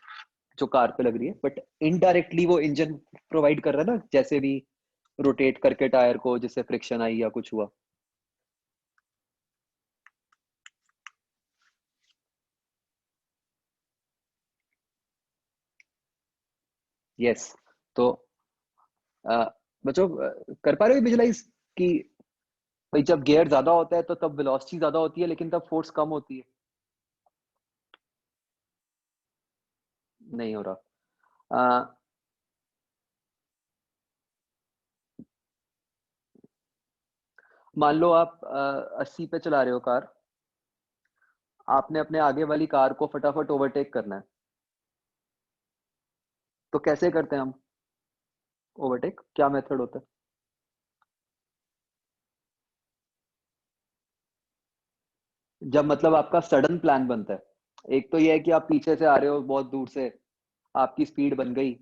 जो कार पे लग रही है, बट इनडायरेक्टली वो इंजन प्रोवाइड कर रहा है ना, जैसे भी रोटेट करके टायर को जिससे फ्रिक्शन आई या कुछ हुआ। यस। तो बच्चों कर पा रहे हो विजुलाइज कि भाई जब गियर ज्यादा होता है तो तब वेलोसिटी ज्यादा होती है लेकिन तब फोर्स कम होती है? नहीं हो रहा। अ, मान लो आप 80 पे चला रहे हो कार, आपने अपने आगे वाली कार को फटाफट ओवरटेक करना है, तो कैसे करते हैं हम ओवरटेक, क्या मेथड होता है? जब मतलब आपका सडन प्लान बनता है, एक तो ये है कि आप पीछे से आ रहे हो बहुत दूर से, आपकी स्पीड बन गई,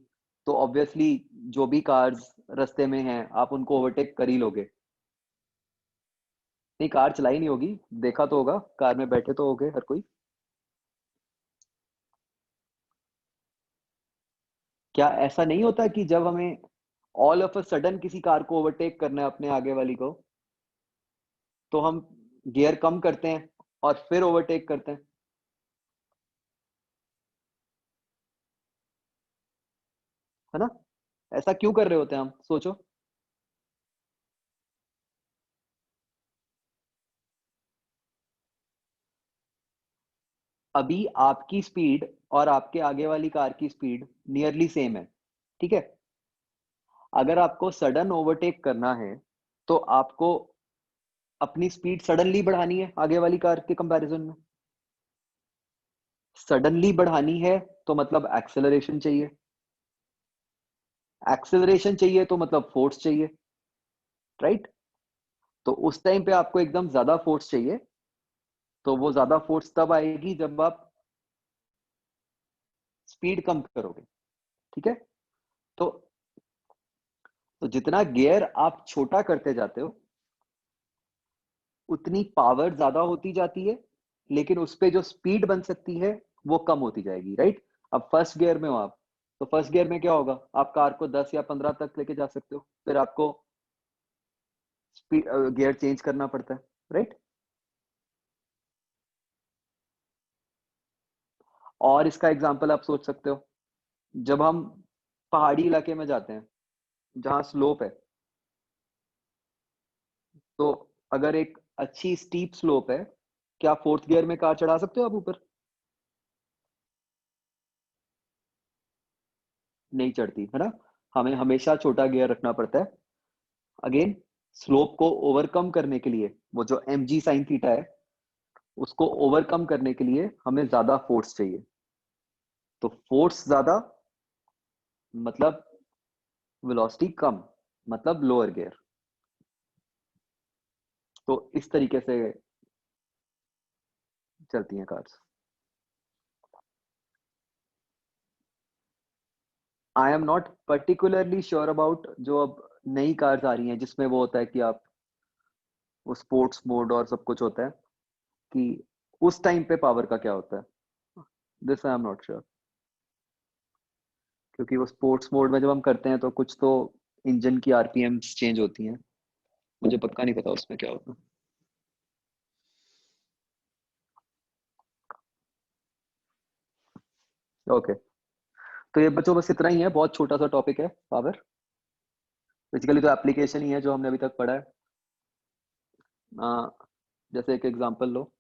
तो ऑब्वियसली जो भी कार्स रास्ते में हैं आप उनको ओवरटेक कर ही लोगे। नहीं, कार चलाई नहीं होगी, देखा तो होगा, कार में बैठे तो होगे हर कोई। क्या ऐसा नहीं होता कि जब हमें ऑल ऑफ अ सडन किसी कार को ओवरटेक करना है अपने आगे वाली को, तो हम गियर कम करते हैं और फिर ओवरटेक करते हैं? है ना? ऐसा क्यों कर रहे होते हैं हम, सोचो। अभी आपकी स्पीड और आपके आगे वाली कार की स्पीड नियरली सेम है, ठीक है? अगर आपको सडन ओवरटेक करना है तो आपको अपनी स्पीड सडनली बढ़ानी है आगे वाली कार के कंपैरिजन में। सडनली बढ़ानी है तो मतलब एक्सेलरेशन चाहिए, एक्सेलरेशन चाहिए तो मतलब फोर्स चाहिए, राइट? तो उस टाइम पे आपको एकदम ज्यादा फोर्स चाहिए, तो वो ज्यादा फोर्स तब आएगी जब आप स्पीड कम करोगे, ठीक है? तो जितना गियर आप छोटा करते जाते हो उतनी पावर ज्यादा होती जाती है, लेकिन उस पे जो स्पीड बन सकती है वो कम होती जाएगी, राइट? अब फर्स्ट गियर में हो आप, तो फर्स्ट गियर में क्या होगा, आप कार को 10 या 15 तक लेके जा सकते हो, फिर आपको स्पीड गियर चेंज करना पड़ता है, राइट? और इसका एग्जांपल आप सोच सकते हो, जब हम पहाड़ी इलाके में जाते हैं जहाँ स्लोप है, तो अगर एक अच्छी स्टीप स्लोप है, क्या फोर्थ गियर में कार चढ़ा सकते हो आप ऊपर? नहीं चढ़ती, है ना? हमें हमेशा छोटा गियर रखना पड़ता है। अगेन, स्लोप को ओवरकम करने के लिए, वो जो एम जी साइन थीटा है, उसको ओवरकम करने के लिए हमें ज्यादा फोर्स चाहिए। तो फोर्स ज्यादा मतलब वेलोसिटी कम, मतलब लोअर गियर। तो इस तरीके से चलती हैं cars. I am not particularly sure about जो अब नई कार्स आ रही हैं जिसमें वो होता है कि आप वो स्पोर्ट्स मोड और सब कुछ होता है, कि उस टाइम पे पावर का क्या होता है, this I am not sure. क्योंकि वो स्पोर्ट्स मोड में जब हम करते हैं तो कुछ तो इंजन की आरपीएम्स चेंज होती हैं, मुझे पक्का नहीं पता उसमें क्या होता है। ओके, तो ये बच्चों बस इतना ही है, बहुत छोटा सा टॉपिक है पावर। बेसिकली तो एप्लीकेशन ही है जो हमने अभी तक पढ़ा है। आ, जैसे एक एग्जांपल लो,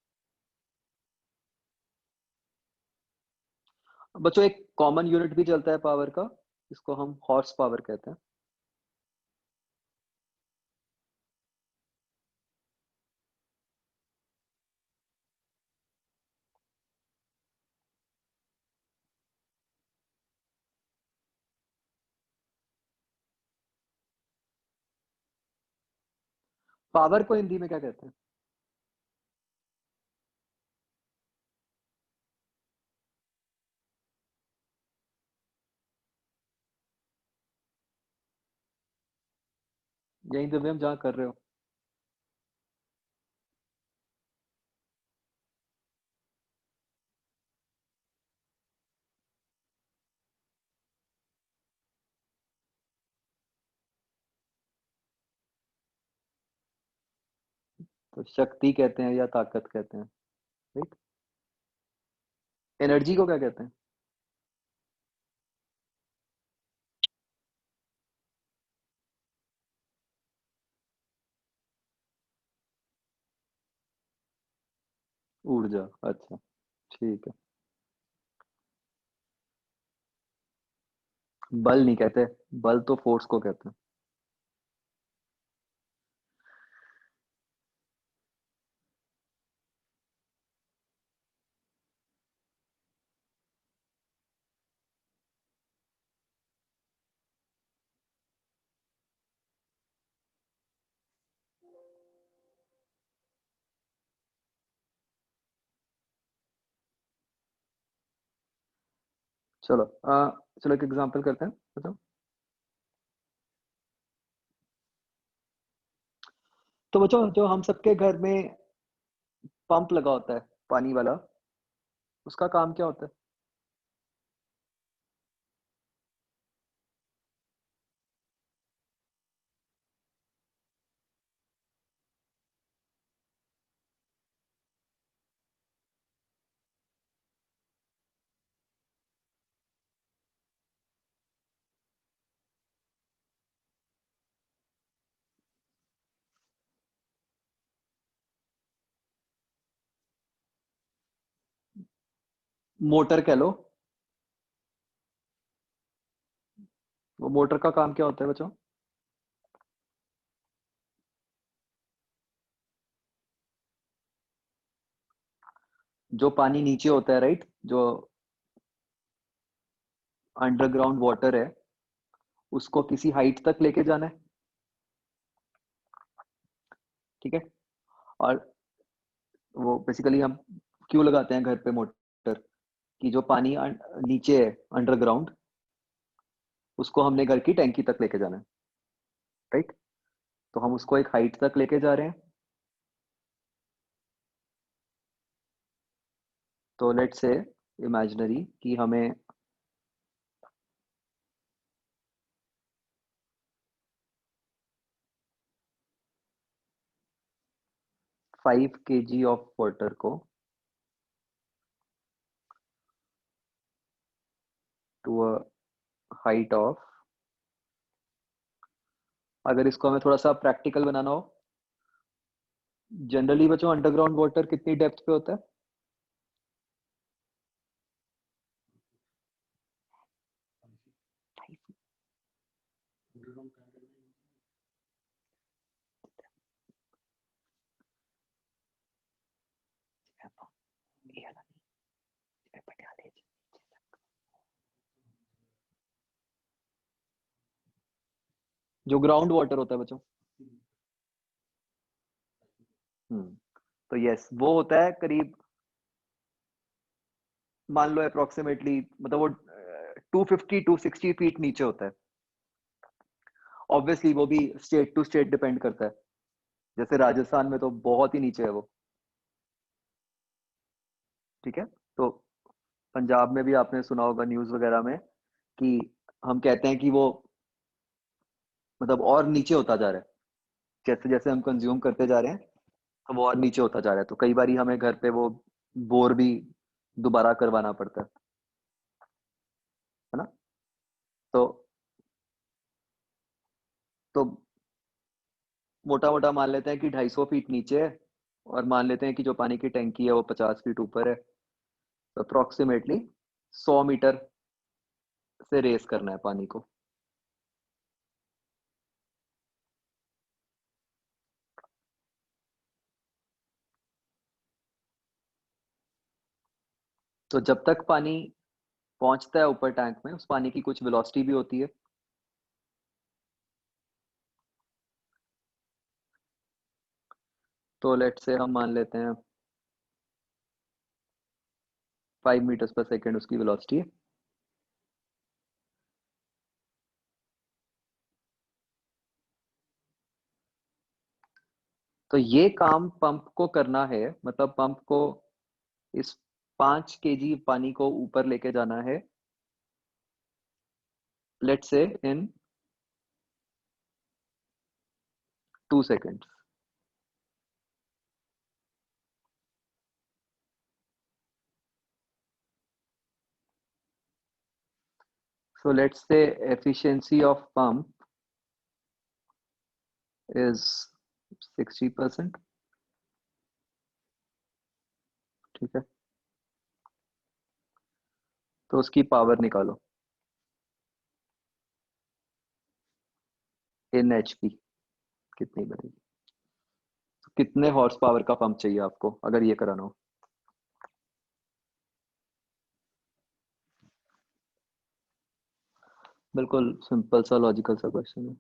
बच्चों एक कॉमन यूनिट भी चलता है पावर का, इसको हम हॉर्स पावर कहते हैं। पावर को हिंदी में क्या कहते हैं? यही तो हम जहाँ कर रहे हो। तो शक्ति कहते हैं या ताकत कहते हैं, राइट? एनर्जी को क्या कहते हैं? ऊर्जा, अच्छा, ठीक है। बल नहीं कहते, बल तो फोर्स को कहते हैं। चलो चलो एक एग्जांपल करते हैं, बताओ। तो बच्चों, जो हम सबके घर में पंप लगा होता है पानी वाला, उसका काम क्या होता है? मोटर कह लो। वो मोटर का काम क्या होता है बच्चों? जो पानी नीचे होता है, राइट, जो अंडरग्राउंड वाटर है, उसको किसी हाइट तक लेके जाना है, ठीक है। और वो बेसिकली हम क्यों लगाते हैं घर पे मोटर, कि जो पानी नीचे है अंडरग्राउंड, उसको हमने घर की टैंकी तक लेके जाना है, राइट। तो हम उसको एक हाइट तक लेके जा रहे हैं। तो लेट्स से इमेजिनरी कि हमें 5 kg ऑफ वाटर को टू अ हाइट ऑफ, अगर इसको हमें थोड़ा सा प्रैक्टिकल बनाना हो, जनरली बच्चों अंडरग्राउंड वाटर कितनी डेप्थ पे होता है? जो ग्राउंड वाटर होता है बच्चों। हम्म। तो यस, वो होता है करीब, मान लो अप्रोक्सीमेटली, मतलब वो 250 260 फीट नीचे होता है। ऑब्वियसली वो भी स्टेट टू स्टेट डिपेंड करता है। जैसे राजस्थान में तो बहुत ही नीचे है वो, ठीक है। तो पंजाब में भी आपने सुना होगा न्यूज वगैरह में कि हम कहते हैं कि वो मतलब और नीचे होता जा रहा है, जैसे जैसे हम कंज्यूम करते जा रहे हैं, तो वो और नीचे होता जा रहा है। तो कई बार हमें घर पे वो बोर भी दोबारा करवाना पड़ता है ना। तो तो मोटा मोटा मान लेते हैं कि 250 फीट नीचे है, और मान लेते हैं कि जो पानी की टैंकी है वो 50 फीट ऊपर है। तो अप्रोक्सीमेटली 100 मीटर से रेस करना है पानी को। तो जब तक पानी पहुंचता है ऊपर टैंक में, उस पानी की कुछ वेलोसिटी भी होती है। तो लेट से हम मान लेते हैं 5 मीटर्स पर सेकेंड उसकी वेलोसिटी है। तो ये काम पंप को करना है, मतलब पंप को इस 5 kg पानी को ऊपर लेके जाना है, लेट से इन 2 second. So let's say efficiency of pump is 60%. ठीक है, तो उसकी पावर निकालो इन एचपी कितनी बनेगी। तो कितने हॉर्स पावर का पंप चाहिए आपको अगर ये कराना हो। बिल्कुल सिंपल सा लॉजिकल सा क्वेश्चन है।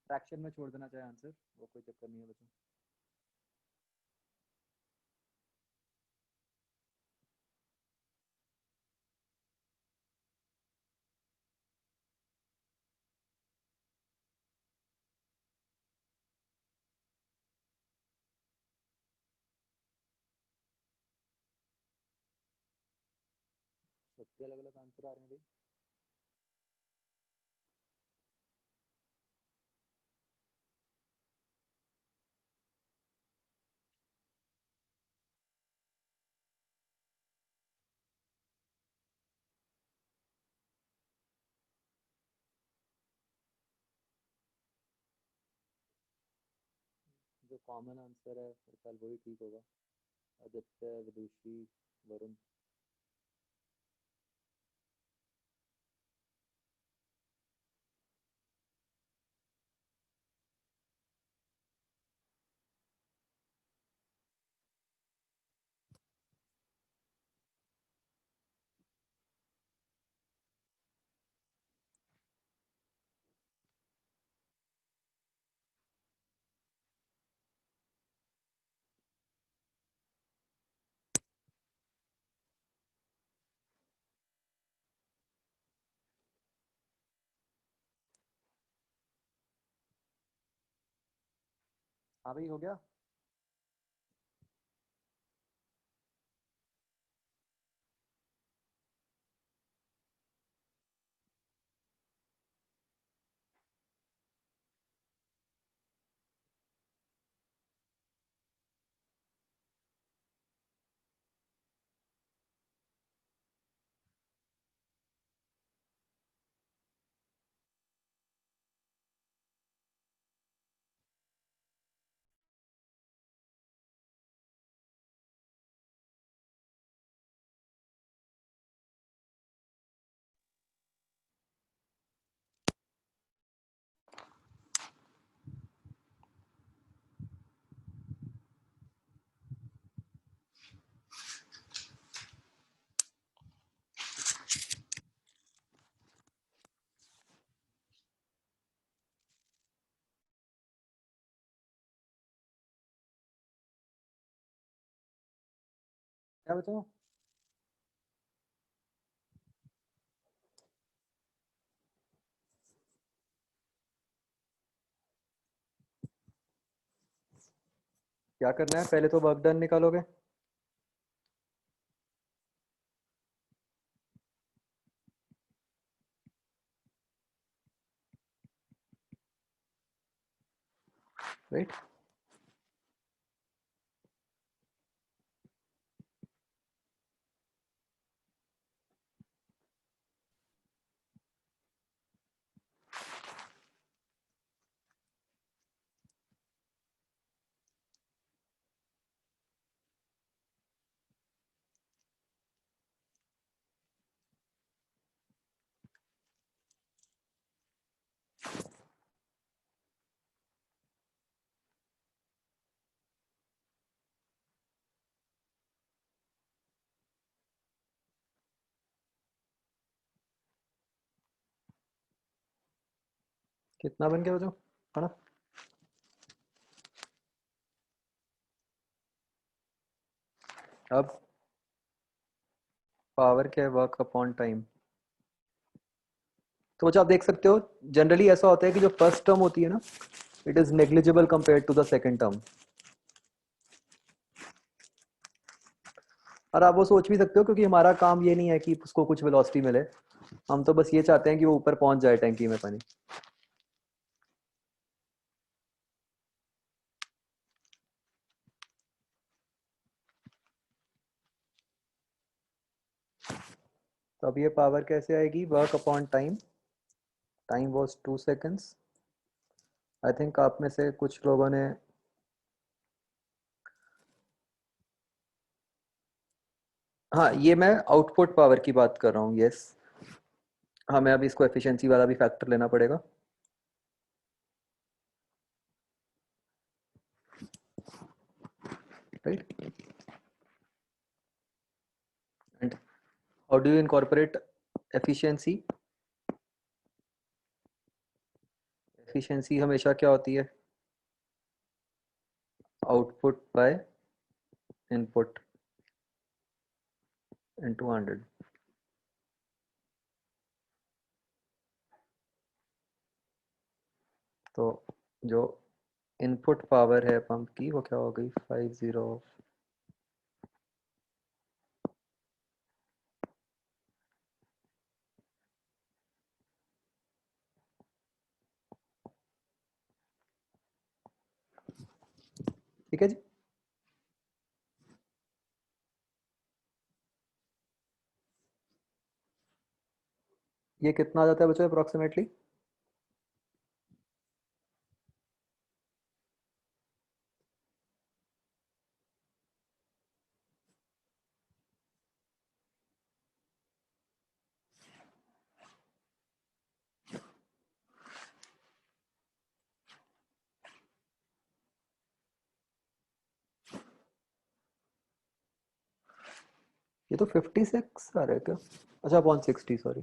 फ्रैक्शन में छोड़ देना चाहे आंसर, वो कोई चक्कर नहीं है बच्चों। सबके अलग अलग आंसर आ रहे हैं भाई। जो कॉमन आंसर है मेरे ख्याल वही ठीक होगा। आदित्य, विदुषी, वरुण। हाँ भाई, हो गया। क्या बताओ? क्या करना है, पहले तो वर्क डन निकालोगे। राइट। कितना बन गया बच्चों, है ना? अब पावर क्या है, वर्क अपॉन टाइम। तो बच्चों आप देख सकते हो, जनरली ऐसा होता है कि जो फर्स्ट टर्म होती है ना, it is negligible compared to the second term. और आप वो सोच भी सकते हो, क्योंकि हमारा काम ये नहीं है कि उसको कुछ वेलोसिटी मिले, हम तो बस ये चाहते हैं कि वो ऊपर पहुंच जाए टैंकी में पानी। तो अब ये पावर कैसे आएगी, work upon time. Time was 2 seconds. I think आप में से कुछ लोगों ने, हाँ ये मैं आउटपुट पावर की बात कर रहा हूँ, यस। हमें अब इसको एफिशिएंसी वाला भी फैक्टर लेना पड़ेगा। Right. And how do you incorporate efficiency? Efficiency हमेशा क्या होती है, आउटपुट बाय इनपुट इनटू 100। तो जो इनपुट पावर है पंप की, वो क्या हो गई, 50। ठीक है जी। ये कितना आ जाता है बच्चों अप्रोक्सीमेटली? ये तो 56 आ रहा है क्या? अच्छा, अपॉन 60, सॉरी।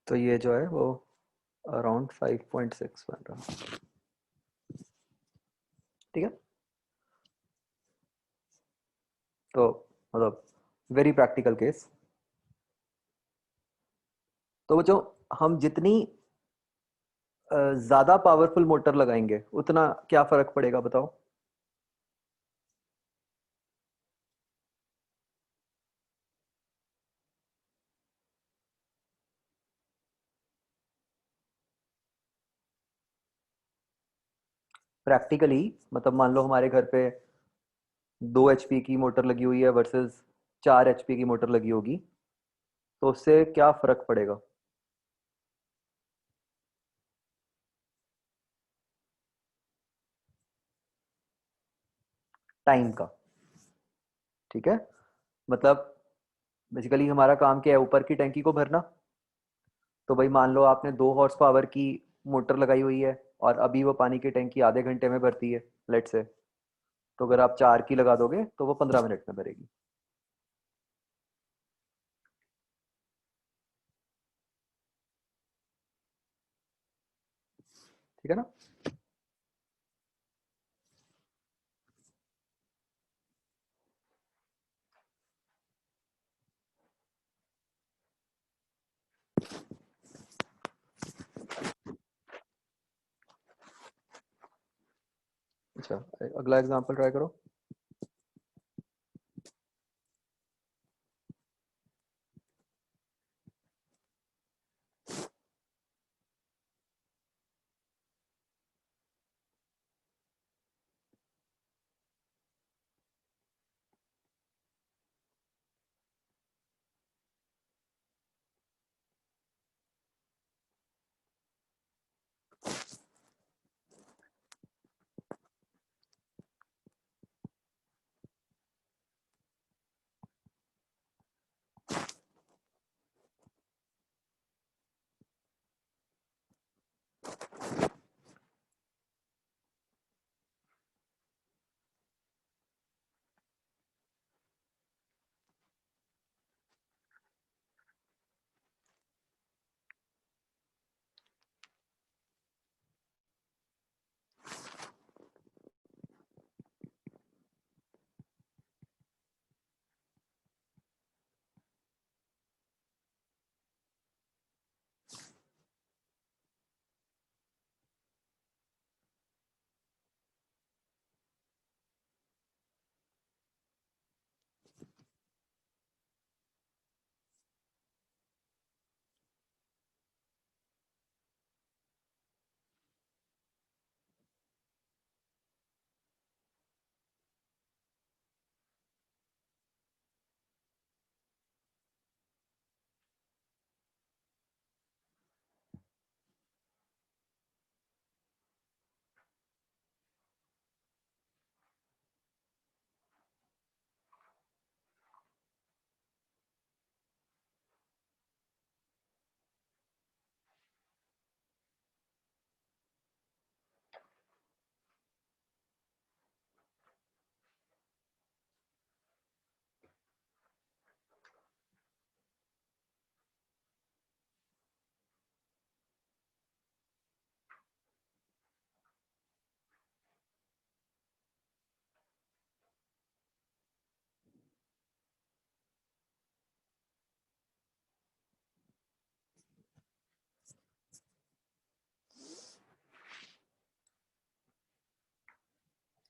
तो ये जो है वो अराउंड 5.6 बन रहा है। ठीक है। तो मतलब वेरी प्रैक्टिकल केस। तो बच्चों, हम जितनी ज्यादा पावरफुल मोटर लगाएंगे उतना क्या फर्क पड़ेगा बताओ? प्रैक्टिकली मतलब मान लो हमारे घर पे 2 HP की मोटर लगी हुई है वर्सेस 4 HP की मोटर लगी होगी, तो उससे क्या फर्क पड़ेगा? टाइम का। ठीक है। मतलब बेसिकली हमारा काम क्या है, ऊपर की टैंकी को भरना। तो भाई मान लो आपने 2 हॉर्स पावर की मोटर लगाई हुई है, और अभी वो पानी की टैंकी आधे घंटे में भरती है, लेट से। तो अगर आप 4 की लगा दोगे तो वो 15 मिनट में भरेगी। ठीक है ना। अच्छा, अगला एग्जांपल ट्राई करो।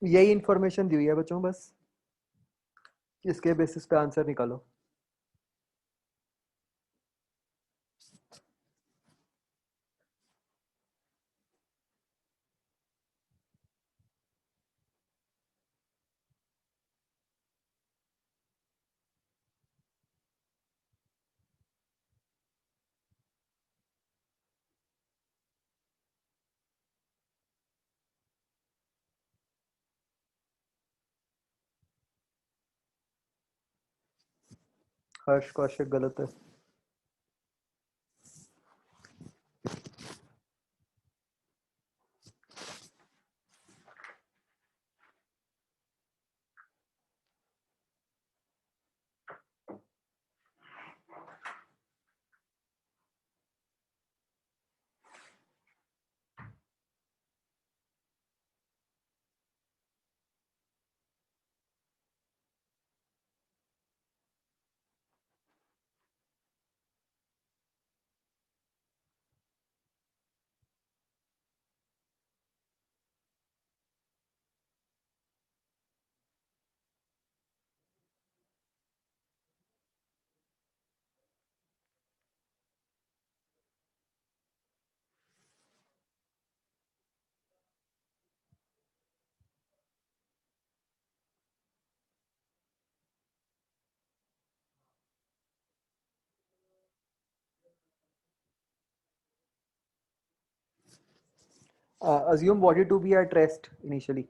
यही इंफॉर्मेशन दी हुई है बच्चों, बस इसके बेसिस पे आंसर निकालो। हर्ष कौशिक गलत है। Assume body to be at rest initially.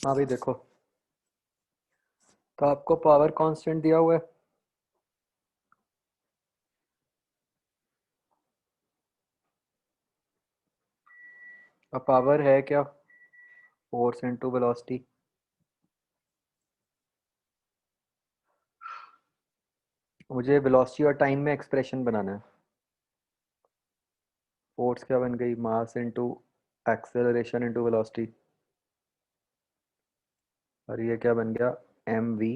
हाँ भाई देखो, तो आपको पावर कांस्टेंट दिया हुआ है, अब पावर है क्या, फोर्स इनटू वेलोसिटी। मुझे वेलोसिटी और टाइम में एक्सप्रेशन बनाना है। फोर्स क्या बन गई, mass into acceleration into velocity, और ये क्या बन गया, m v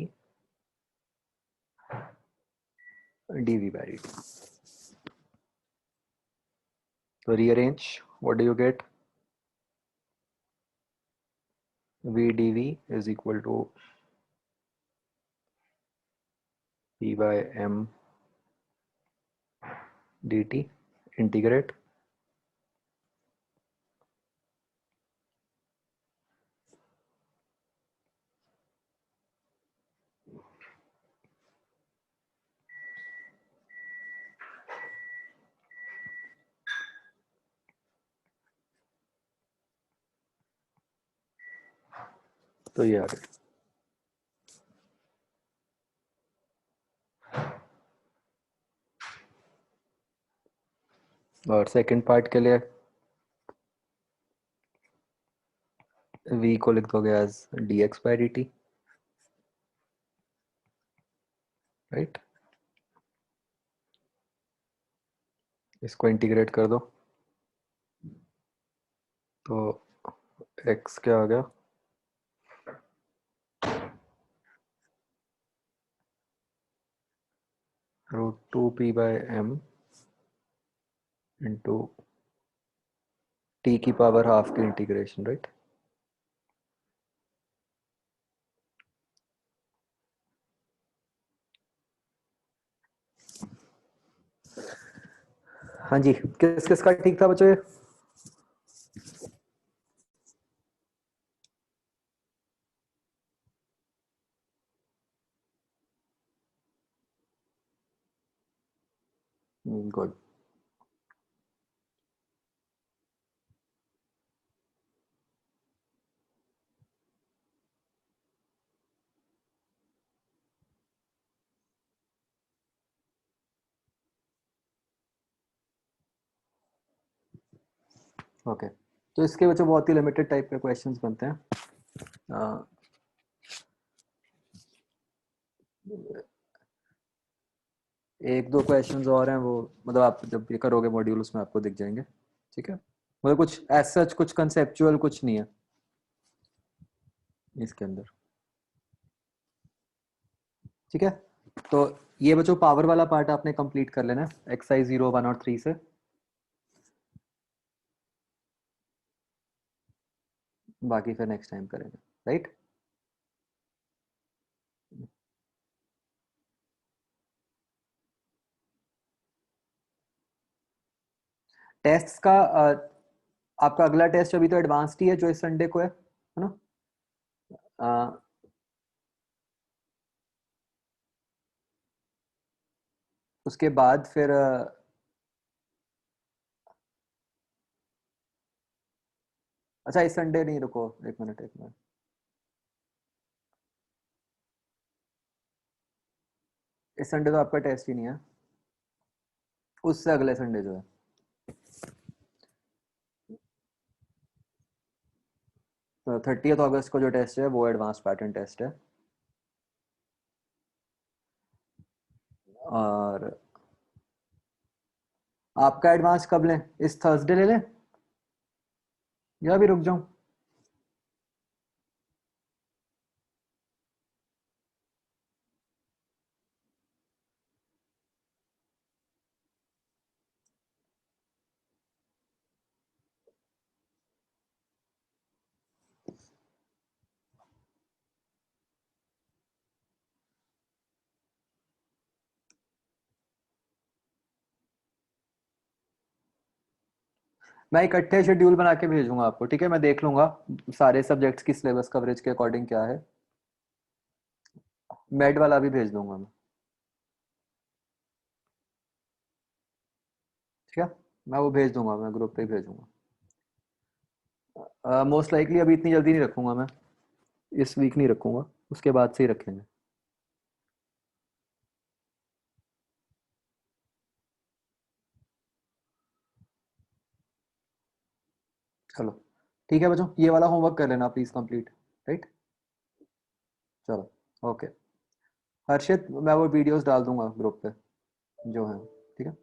d v by D t. तो rearrange, what do you get, v d v is equal to P by m d t, integrate. तो ये आ गया। और सेकंड पार्ट के लिए v को लिख दोगे as D X by D T, right. इसको इंटीग्रेट कर दो, तो x क्या आ गया, root two P by M into T की पावर हाफ की इंटीग्रेशन, राइट। हाँ जी, किस किस का ठीक था बच्चों ये? गुड। ओके, तो इसके बच्चों बहुत ही लिमिटेड टाइप के क्वेश्चंस बनते हैं। एक दो क्वेश्चंस और हैं, वो मतलब आप जब ये करोगे मॉड्यूल उसमें आपको दिख जाएंगे, ठीक है। मतलब कुछ एज सच कुछ कंसेप्चुअल कुछ नहीं है इसके अंदर, ठीक है। तो ये बच्चों पावर वाला पार्ट आपने कंप्लीट कर लेना है एक्सरसाइज 0, 1 और 3 से। बाकी फिर नेक्स्ट टाइम करेंगे, राइट। टेस्ट का आपका अगला टेस्ट अभी तो एडवांस्ड ही है जो इस संडे को है ना। अ, उसके बाद फिर अच्छा इस संडे नहीं, रुको एक मिनट एक मिनट, इस संडे तो आपका टेस्ट ही नहीं है, उससे अगले संडे जो है, 30 अगस्त को जो टेस्ट है वो एडवांस पैटर्न टेस्ट है। और आपका एडवांस कब लें, इस थर्सडे ले लें या भी रुक जाऊं? मैं इकट्ठे शेड्यूल बना के भेजूंगा आपको, ठीक है। मैं देख लूंगा सारे सब्जेक्ट्स की सिलेबस कवरेज के अकॉर्डिंग क्या है, मेड वाला भी भेज दूंगा मैं, ठीक है। मैं वो भेज दूंगा, मैं ग्रुप पे ही भेजूंगा। मोस्ट लाइकली अभी इतनी जल्दी नहीं रखूंगा मैं, इस वीक नहीं रखूंगा, उसके बाद से ही रखेंगे। चलो ठीक है बच्चों, ये वाला होमवर्क कर लेना प्लीज कंप्लीट। राइट, चलो ओके। हर्षित, मैं वो वीडियोस डाल दूंगा ग्रुप पे जो है, ठीक है।